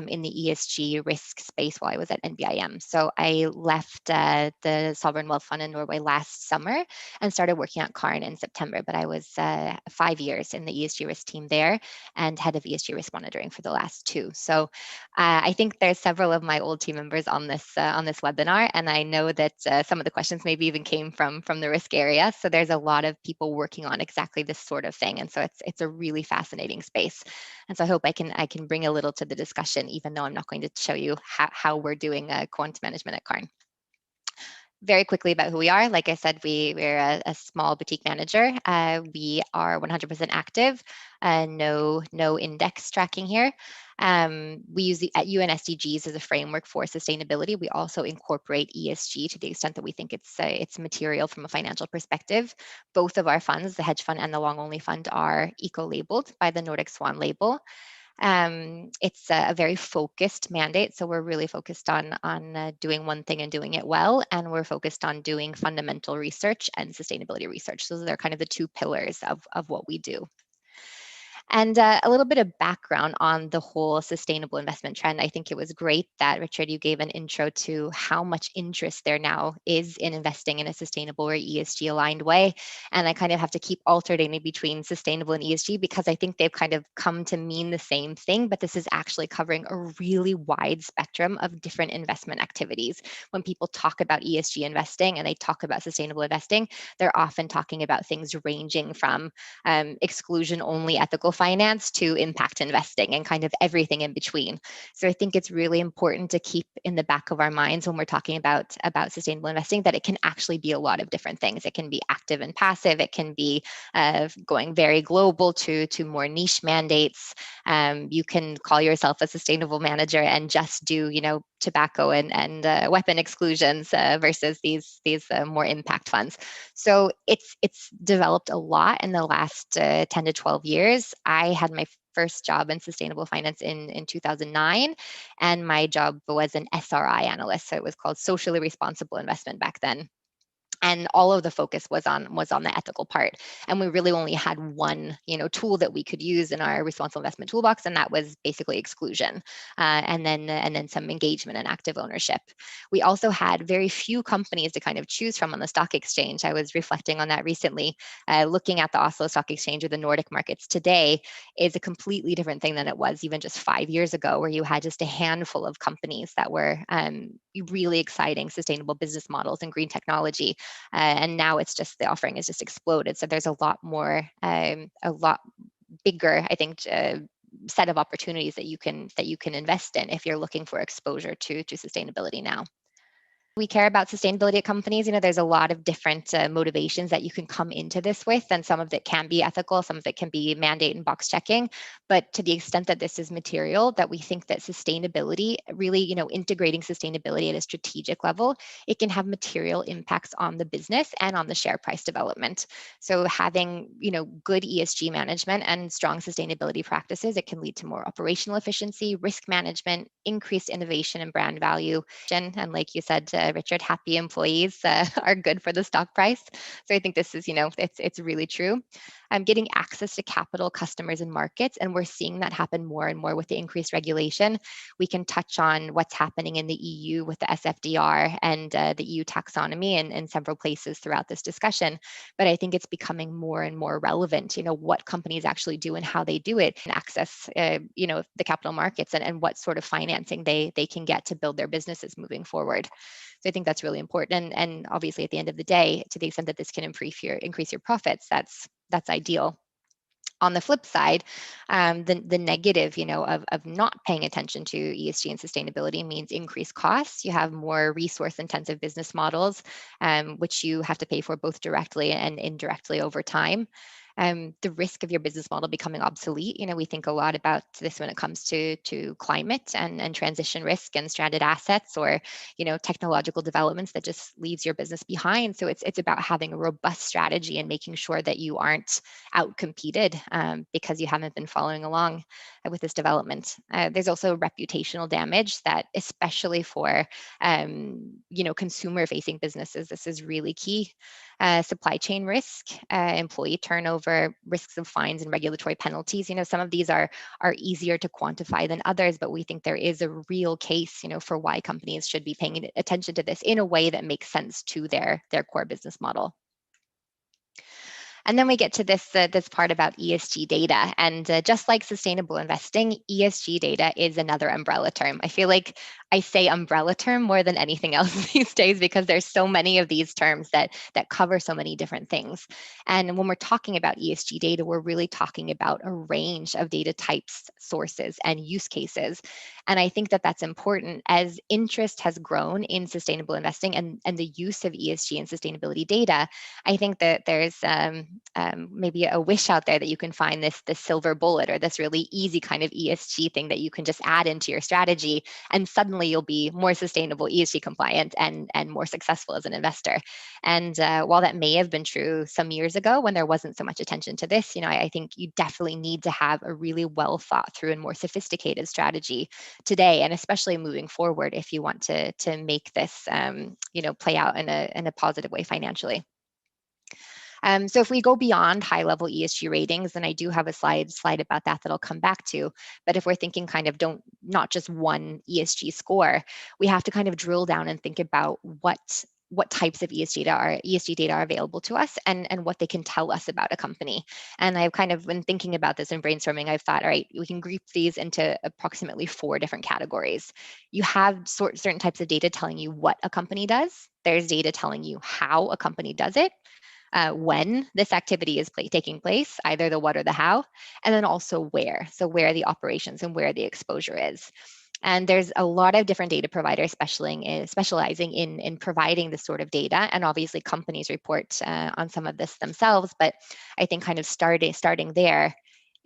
in the ESG risk space while I was at NBIM. So I left the Sovereign Wealth Fund in Norway last summer and started working at Carn in September, but I was 5 years in the ESG risk team there and head of ESG risk monitoring for the last 2. So I think there's several of my old team members on this webinar, and I know that some of the questions maybe even came from the risk area. So there's a lot of people working on exactly this sort of thing, and so it's a really fascinating space. And so I hope I can bring a little to the discussion, even though I'm not going to show you how we're doing quant management at Carn. Very quickly about who we are. Like I said, we're a small boutique manager. We are 100% active, no index tracking here. We use the UN SDGs as a framework for sustainability. We also incorporate ESG to the extent that we think it's material from a financial perspective. Both of our funds, the hedge fund and the long only fund, are eco-labeled by the Nordic Swan label. It's a very focused mandate, so we're really focused on doing one thing and doing it well, and we're focused on doing fundamental research and sustainability research. Those are kind of the 2 pillars of what we do. And a little bit of background on the whole sustainable investment trend. I think it was great that, Richard, you gave an intro to how much interest there now is in investing in a sustainable or ESG aligned way. And I kind of have to keep alternating between sustainable and ESG because I think they've kind of come to mean the same thing, but this is actually covering a really wide spectrum of different investment activities. When people talk about ESG investing and they talk about sustainable investing, they're often talking about things ranging from exclusion only ethical finance to impact investing and kind of everything in between. So I think it's really important to keep in the back of our minds when we're talking about sustainable investing that it can actually be a lot of different things. It can be active and passive. It can be going very global to more niche mandates. You can call yourself a sustainable manager and just do, tobacco and weapon exclusions versus these more impact funds. So it's developed a lot in the last 10 to 12 years. I had my first job in sustainable finance in 2009, and my job was an SRI analyst. So it was called socially responsible investment back then. And all of the focus was on the ethical part. And we really only had one, tool that we could use in our responsible investment toolbox, and that was basically exclusion, and then some engagement and active ownership. We also had very few companies to kind of choose from on the stock exchange. I was reflecting on that recently. Looking at the Oslo Stock Exchange or the Nordic markets today is a completely different thing than it was even just 5 years ago, where you had just a handful of companies that were really exciting sustainable business models and green technology. And now it's just the offering has just exploded. So there's a lot more, a lot bigger, I think, set of opportunities that you can invest in if you're looking for exposure to sustainability now. We care about sustainability at companies. There's a lot of different motivations that you can come into this with, and some of it can be ethical, some of it can be mandate and box checking. But to the extent that this is material, that we think that sustainability, really, integrating sustainability at a strategic level, it can have material impacts on the business and on the share price development. So having, good ESG management and strong sustainability practices, it can lead to more operational efficiency, risk management, increased innovation and brand value. And like you said, Richard, happy employees are good for the stock price. So I think this is, it's really true. Getting access to capital, customers, and markets, and we're seeing that happen more and more with the increased regulation. We can touch on what's happening in the EU with the SFDR and the EU taxonomy in several places throughout this discussion. But I think it's becoming more and more relevant, what companies actually do and how they do it, and access, the capital markets and what sort of financing they can get to build their businesses moving forward. So I think that's really important. And obviously, at the end of the day, to the extent that this can increase your profits, that's ideal. On the flip side, the negative, of not paying attention to ESG and sustainability means increased costs. You have more resource-intensive business models, which you have to pay for both directly and indirectly over time. The risk of your business model becoming obsolete. We think a lot about this when it comes to climate and transition risk and stranded assets, or technological developments that just leaves your business behind. So it's about having a robust strategy and making sure that you aren't outcompeted because you haven't been following along with this development. There's also reputational damage that, especially for consumer-facing businesses, this is really key. Supply chain risk, employee turnover, risks of fines and regulatory penalties. Some of these are easier to quantify than others, but we think there is a real case, for why companies should be paying attention to this in a way that makes sense to their core business model. And then we get to this part about ESG data. And just like sustainable investing, ESG data is another umbrella term. I feel like I say umbrella term more than anything else these days, because there's so many of these terms that cover so many different things. And when we're talking about ESG data, we're really talking about a range of data types, sources, and use cases. And I think that that's important as interest has grown in sustainable investing and the use of ESG and sustainability data. I think that there's maybe a wish out there that you can find this silver bullet, or this really easy kind of ESG thing that you can just add into your strategy, and suddenly you'll be more sustainable, ESG compliant, and more successful as an investor. And while that may have been true some years ago when there wasn't so much attention to this, I think you definitely need to have a really well thought through and more sophisticated strategy today, and especially moving forward, if you want to make this play out in a positive way financially. So if we go beyond high-level ESG ratings, then I do have a slide about that I'll come back to. But if we're thinking kind of not just one ESG score, we have to kind of drill down and think about what types of ESG data are available to us, and what they can tell us about a company. And I've kind of been thinking about this and brainstorming. I've thought, all right, we can group these into approximately 4 different categories. You have certain types of data telling you what a company does. There's data telling you how a company does it. When this activity is taking place, either the what or the how, and then also where. So where the operations and where the exposure is. And there's a lot of different data providers specializing in providing this sort of data. And obviously companies report on some of this themselves, but I think kind of starting there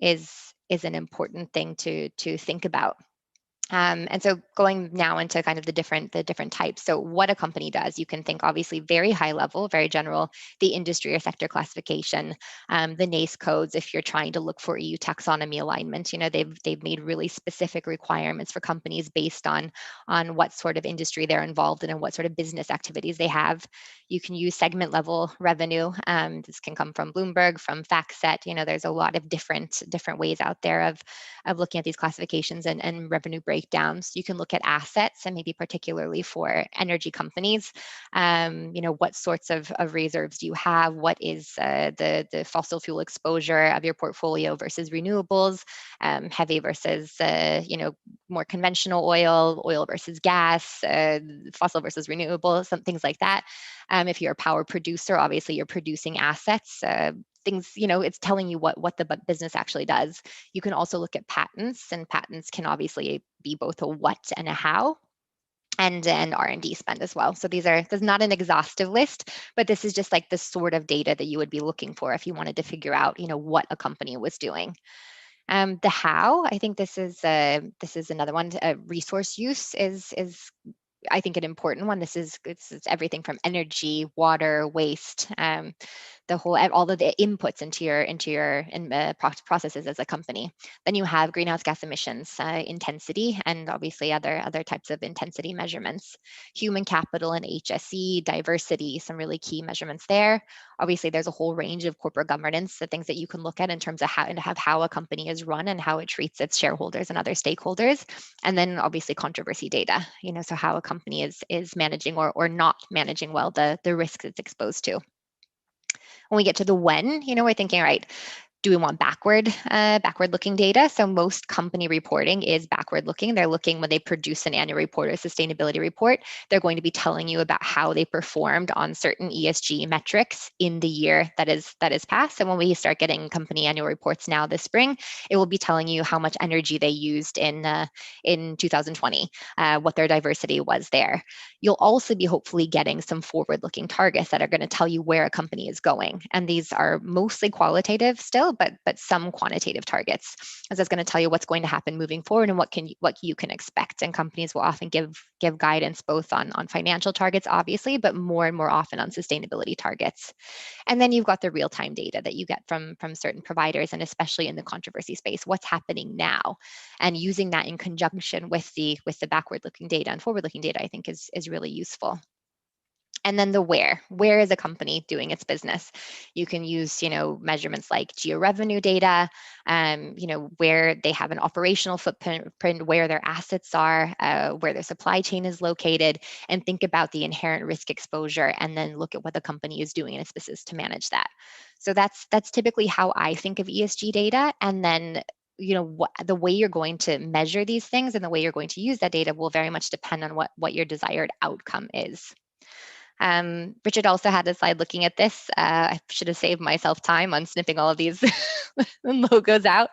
is an important thing to think about. And so going now into kind of the different types. So what a company does, you can think obviously very high level, very general, the industry or sector classification, the NACE codes. If you're trying to look for EU taxonomy alignment, they've made really specific requirements for companies based on what sort of industry they're involved in and what sort of business activities they have. You can use segment level revenue. This can come from Bloomberg, from FactSet. There's a lot of different ways out there of looking at these classifications and revenue breakdowns. You can look at assets, and maybe particularly for energy companies, what sorts of reserves do you have? What is the fossil fuel exposure of your portfolio versus renewables, heavy versus more conventional oil versus gas, fossil versus renewable, some things like that. If you're a power producer, obviously you're producing assets, things, it's telling you what the business actually does. You can also look at patents, and patents can obviously be both a what and a how, and R&D spend as well. So there's not an exhaustive list, but this is just like the sort of data that you would be looking for if you wanted to figure out, what a company was doing. The how, I think this is another one. Resource use is I think an important one. It's everything from energy, water, waste, all of the inputs into your processes as a company. Then you have greenhouse gas emissions, intensity, and obviously other types of intensity measurements. Human capital and HSE, diversity, some really key measurements there. Obviously, there's a whole range of corporate governance, the things that you can look at in terms of how a company is run and how it treats its shareholders and other stakeholders. And then obviously controversy data, so how a company is managing or not managing well the risks it's exposed to. When we get to the when, we're thinking, all right, do we want backward-looking data? So most company reporting is backward-looking. They're looking when they produce an annual report or sustainability report. They're going to be telling you about how they performed on certain ESG metrics in the year that is past. And when we start getting company annual reports now this spring, it will be telling you how much energy they used in 2020, what their diversity was there. You'll also be hopefully getting some forward-looking targets that are going to tell you where a company is going. And these are mostly qualitative still, but some quantitative targets, as that's going to tell you what's going to happen moving forward and what you can expect. And companies will often give guidance both on financial targets, obviously, but more and more often on sustainability targets. And then you've got the real-time data that you get from certain providers, and especially in the controversy space, what's happening now, and using that in conjunction with the backward-looking data and forward-looking data, I think is really useful. And then the where is a company doing its business? You can use, measurements like geo-revenue data, where they have an operational footprint, where their assets are, where their supply chain is located, and think about the inherent risk exposure, and then look at what the company is doing in its business to manage that. So that's typically how I think of ESG data. And then the way you're going to measure these things and the way you're going to use that data will very much depend on what your desired outcome is. Richard also had a slide looking at this. I should have saved myself time on snipping all of these logos out.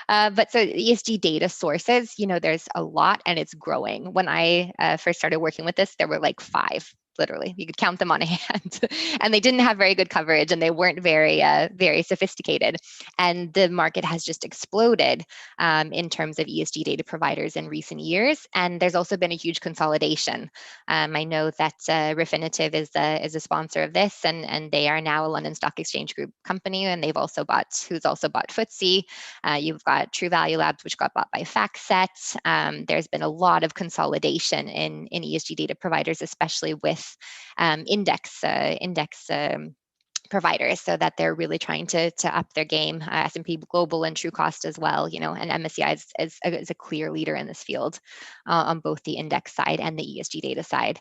But so ESG data sources, there's a lot and it's growing. When I first started working with this, there were like 5. Literally, you could count them on a hand, and they didn't have very good coverage, and they weren't very sophisticated. And the market has just exploded in terms of ESG data providers in recent years. And there's also been a huge consolidation. I know that Refinitiv is a sponsor of this, and they are now a London Stock Exchange Group company, and who's also bought FTSE. You've got True Value Labs, which got bought by FactSet. There's been a lot of consolidation in ESG data providers, especially with index providers, so that they're really trying to up their game. S&P Global and Trucost as well, and MSCI is a clear leader in this field on both the index side and the ESG data side.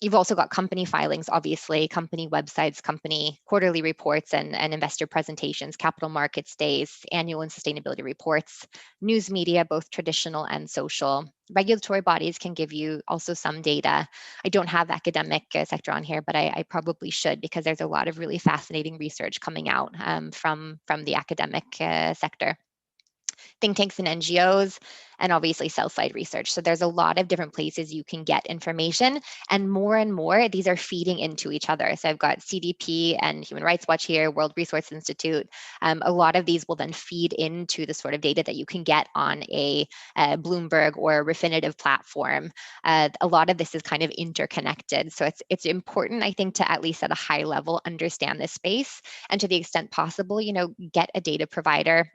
You've also got company filings, obviously, company websites, company quarterly reports and investor presentations, capital markets days, annual and sustainability reports, news media, both traditional and social. Regulatory bodies can give you also some data. I don't have academic sector on here, but I probably should, because there's a lot of really fascinating research coming out from the academic sector. Think tanks and NGOs, and obviously sell-side research. So there's a lot of different places you can get information, and more, these are feeding into each other. So I've got CDP and Human Rights Watch here, World Resource Institute. A lot of these will then feed into the sort of data that you can get on a Bloomberg or a Refinitiv platform. A lot of this is kind of interconnected. So it's important, I think, to at least at a high level understand this space, and to the extent possible, get a data provider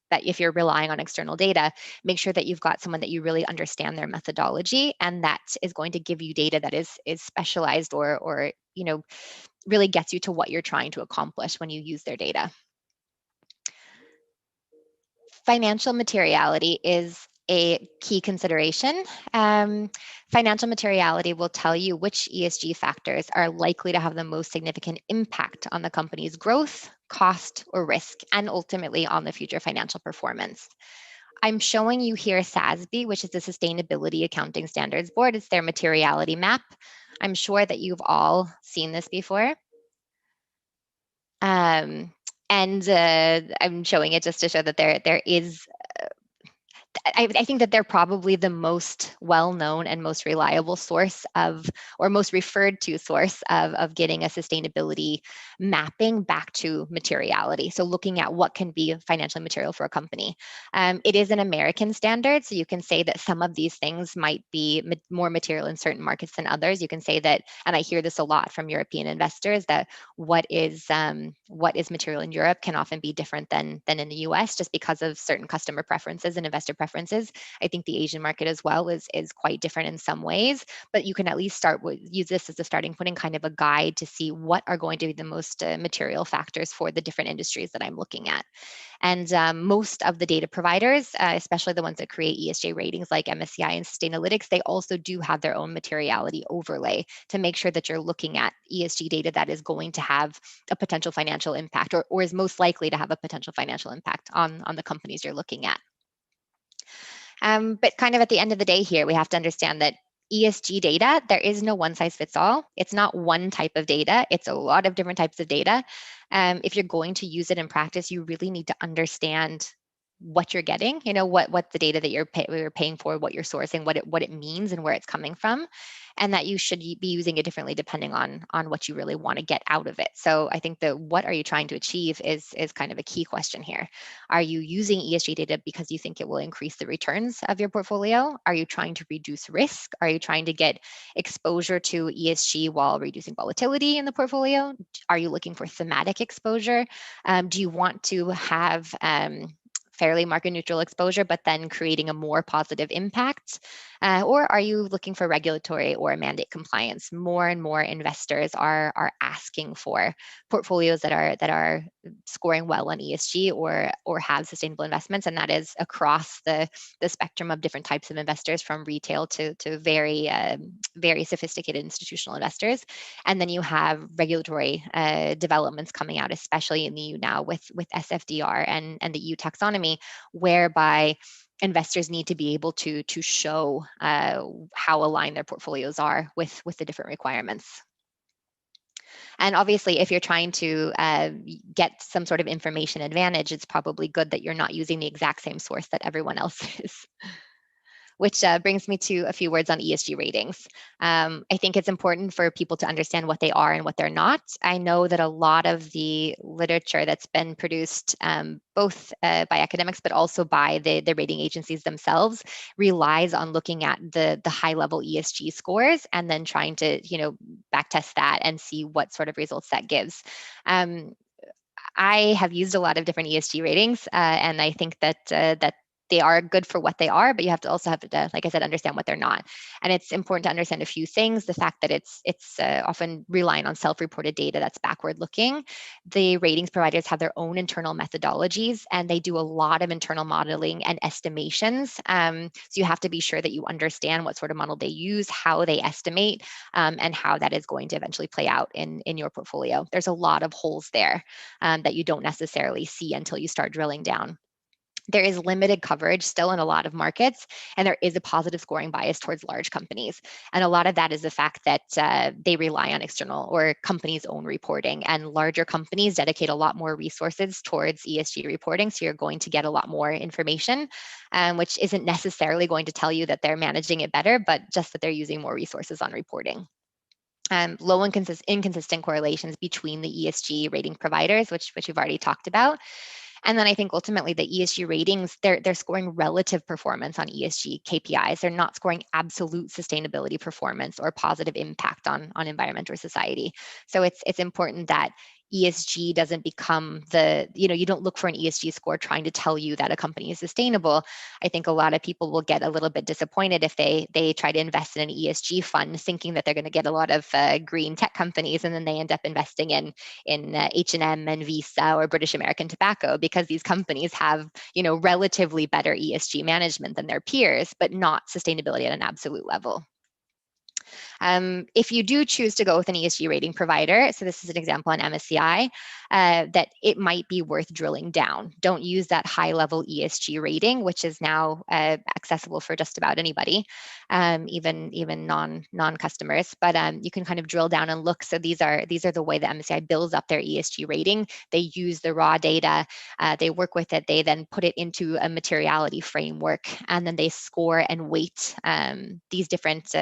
that if you're relying on external data, make sure that you've got someone that you really understand their methodology, and that is going to give you data that is specialized or really gets you to what you're trying to accomplish when you use their data. Financial materiality is a key consideration. Financial materiality will tell you which ESG factors are likely to have the most significant impact on the company's growth, cost, or risk, and ultimately on the future financial performance. I'm showing you here SASB, which is the Sustainability Accounting Standards Board. It's their materiality map. I'm sure that you've all seen this before. I'm showing it just to show that there is I think that they're probably the most well-known and most reliable source of, or most referred to source of getting a sustainability mapping back to materiality. So looking at what can be financially material for a company. It is an American standard, so you can say that some of these things might be more material in certain markets than others. You can say that, and I hear this a lot from European investors, that what is material in Europe can often be different than in the US, just because of certain customer preferences and investor preferences. I think the Asian market as well is quite different in some ways, but you can at least use this as a starting point and kind of a guide to see what are going to be the most material factors for the different industries that I'm looking at. And most of the data providers, especially the ones that create ESG ratings like MSCI and Sustainalytics, they also do have their own materiality overlay to make sure that you're looking at ESG data that is going to have a potential financial impact, or is most likely to have a potential financial impact on the companies you're looking at. But kind of at the end of the day here, we have to understand that ESG data, there is no one size fits all. It's not one type of data. It's a lot of different types of data. If you're going to use it in practice, you really need to understand what you're getting, what the data that you're paying for, what you're sourcing, what it means and where it's coming from, and that you should be using it differently depending on what you really want to get out of it. So I think that what are you trying to achieve is kind of a key question here. Are you using ESG data because you think it will increase the returns of your portfolio? Are you trying to reduce risk? Are you trying to get exposure to ESG while reducing volatility in the portfolio? Are you looking for thematic exposure? Do you want to have fairly market neutral exposure, but then creating a more positive impact? Or are you looking for regulatory or mandate compliance? More and more investors are asking for portfolios that are scoring well on ESG or have sustainable investments, and that is across the spectrum of different types of investors, from retail to very very sophisticated institutional investors. And then you have regulatory developments coming out, especially in the EU now with SFDR and the EU taxonomy, whereby investors need to be able to show how aligned their portfolios are with the different requirements. And obviously, if you're trying to get some sort of information advantage, it's probably good that you're not using the exact same source that everyone else is. Which brings me to a few words on ESG ratings. I think it's important for people to understand what they are and what they're not. I know that a lot of the literature that's been produced, both by academics, but also by the rating agencies themselves, relies on looking at the high-level ESG scores and then trying to, backtest that and see what sort of results that gives. I have used a lot of different ESG ratings, and I think that they are good for what they are, but you have to also have to, like I said, understand what they're not. And it's important to understand a few things. The fact that it's often relying on self-reported data that's backward-looking. The ratings providers have their own internal methodologies, and they do a lot of internal modeling and estimations. So you have to be sure that you understand what sort of model they use, how they estimate, and how that is going to eventually play out in your portfolio. There's a lot of holes there that you don't necessarily see until you start drilling down. There is limited coverage still in a lot of markets, and there is a positive scoring bias towards large companies. And a lot of that is the fact that they rely on external or companies' own reporting, and larger companies dedicate a lot more resources towards ESG reporting. So you're going to get a lot more information, which isn't necessarily going to tell you that they're managing it better, but just that they're using more resources on reporting. Low and inconsistent correlations between the ESG rating providers, which we've already talked about. And then I think ultimately the ESG ratings, they're scoring relative performance on ESG KPIs. They're not scoring absolute sustainability performance or positive impact on environment or society. So it's important that ESG doesn't become you don't look for an ESG score trying to tell you that a company is sustainable. I think a lot of people will get a little bit disappointed if they try to invest in an ESG fund thinking that they're going to get a lot of green tech companies, and then they end up investing in H&M and Visa or British American Tobacco, because these companies have relatively better ESG management than their peers, but not sustainability at an absolute level. If you do choose to go with an ESG rating provider, so this is an example on MSCI, that it might be worth drilling down. Don't use that high-level ESG rating, which is now accessible for just about anybody, even non-customers. But you can kind of drill down and look. So these are the way the MSCI builds up their ESG rating. They use the raw data, they work with it, they then put it into a materiality framework, and then they score and weight these different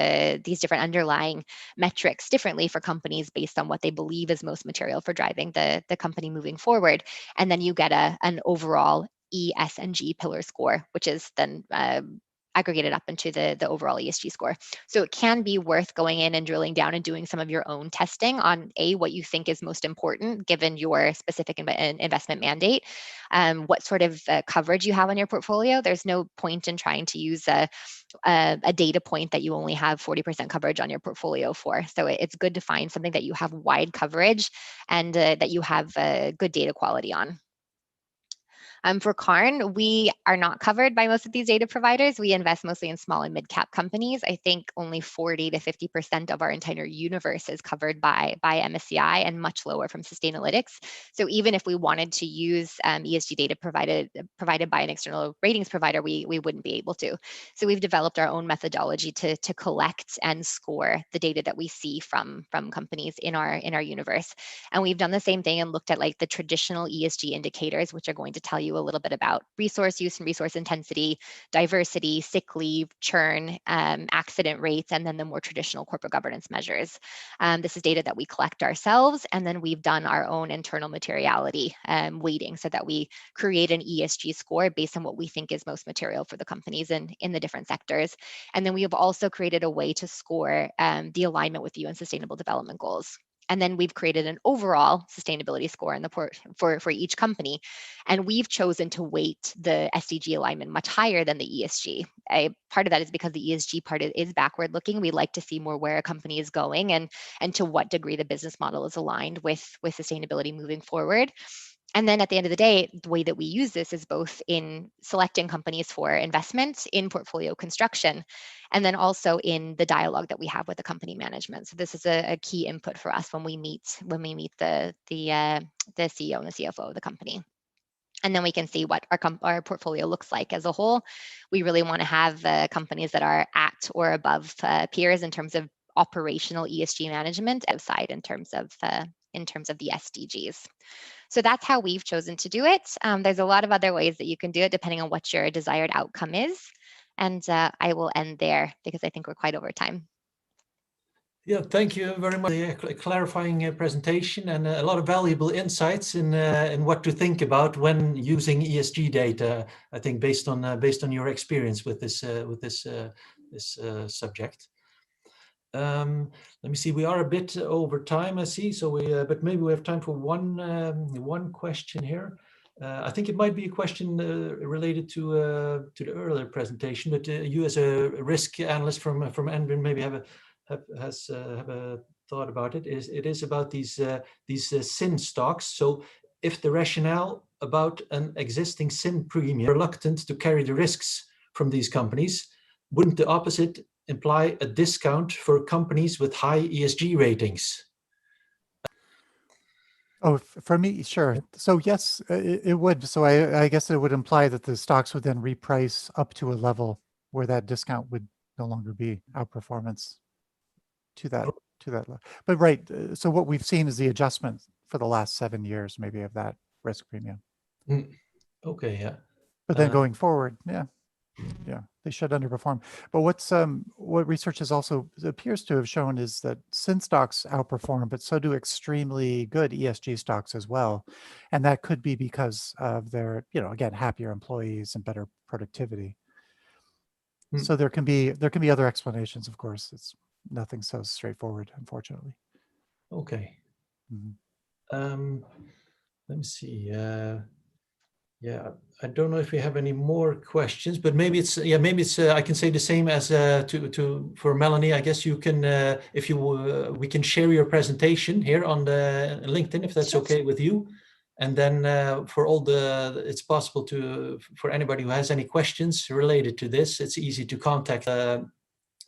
underlying metrics differently for companies based on what they believe is most material for driving the company moving forward. And then you get an overall E, S, and G pillar score, which is then aggregated up into the overall ESG score. So it can be worth going in and drilling down and doing some of your own testing on what you think is most important given your specific investment mandate, what sort of coverage you have on your portfolio. There's no point in trying to use a data point that you only have 40% coverage on your portfolio for. So it's good to find something that you have wide coverage and that you have good data quality on. For Karn, we are not covered by most of these data providers. We invest mostly in small and mid-cap companies. I think only 40 to 50% of our entire universe is covered by MSCI, and much lower from Sustainalytics. So even if we wanted to use ESG data provided by an external ratings provider, we wouldn't be able to. So we've developed our own methodology to collect and score the data that we see from companies in our universe. And we've done the same thing and looked at like the traditional ESG indicators, which are going to tell you a little bit about resource use and resource intensity, diversity, sick leave, churn, accident rates, and then the more traditional corporate governance measures. This is data that we collect ourselves, and then we've done our own internal materiality weighting so that we create an ESG score based on what we think is most material for the companies in the different sectors. And then we have also created a way to score the alignment with UN Sustainable Development Goals. And then we've created an overall sustainability score in the for each company. And we've chosen to weight the SDG alignment much higher than the ESG. Part of that is because the ESG part is backward looking. We like to see more where a company is going and to what degree the business model is aligned with sustainability moving forward. And then at the end of the day, the way that we use this is both in selecting companies for investment, in portfolio construction, and then also in the dialogue that we have with the company management. So this is a key input for us when we meet the CEO and the CFO of the company. And then we can see what our portfolio looks like as a whole. We really want to have companies that are at or above peers in terms of operational ESG management, outside in terms of the SDGs. So that's how we've chosen to do it. There's a lot of other ways that you can do it depending on what your desired outcome is. And I will end there because I think we're quite over time. Yeah, thank you very much for the clarifying presentation and a lot of valuable insights in what to think about when using ESG data. I think based on your experience with this subject. Let me see. We are a bit over time, I see. So but maybe we have time for one question here. I think it might be a question related to the earlier presentation, but you as a risk analyst from Envin maybe have a thought about it. It is about these SIN stocks. So if the rationale about an existing SIN premium reluctant to carry the risks from these companies, wouldn't the opposite imply a discount for companies with high ESG ratings? Oh, for me, sure. So yes, it would. So I guess it would imply that the stocks would then reprice up to a level where that discount would no longer be outperformance to that level. But right, so what we've seen is the adjustment for the last 7 years, maybe, of that risk premium. Okay, yeah. But then going forward, yeah, they should underperform. But what research has also appears to have shown is that SIN stocks outperform, but so do extremely good ESG stocks as well. And that could be because of their, again, happier employees and better productivity. So there can be other explanations, of course. It's nothing so straightforward, unfortunately. Okay. Let me see. Yeah, I don't know if we have any more questions, but maybe it's I can say the same as for Melanie. I guess you can if you we can share your presentation here on the LinkedIn if that's okay with you, and then for it's possible for anybody who has any questions related to this, it's easy to contact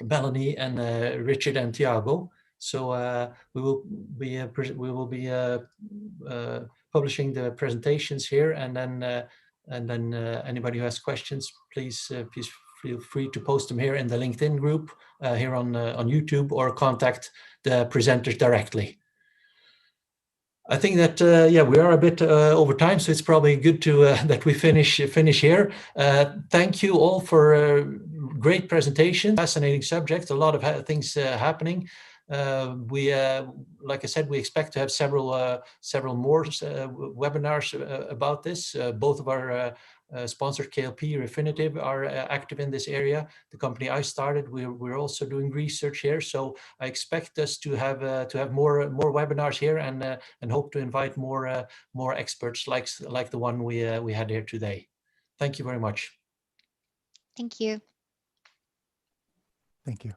Melanie and Richard and Tiago. So we will be publishing the presentations here, and then anybody who has questions, please feel free to post them here in the LinkedIn group here on YouTube, or contact the presenters directly. I think that we are a bit over time, so it's probably good to that we finish here. Thank you all for great presentation, fascinating subject, a lot of things happening. Like I said, we expect to have several more webinars about this. Both of our sponsored KLP, Refinitiv, are active in this area. The company I started, we're also doing research here. So I expect us to have more webinars here, and hope to invite more experts like the one we had here today. Thank you very much. Thank you. Thank you.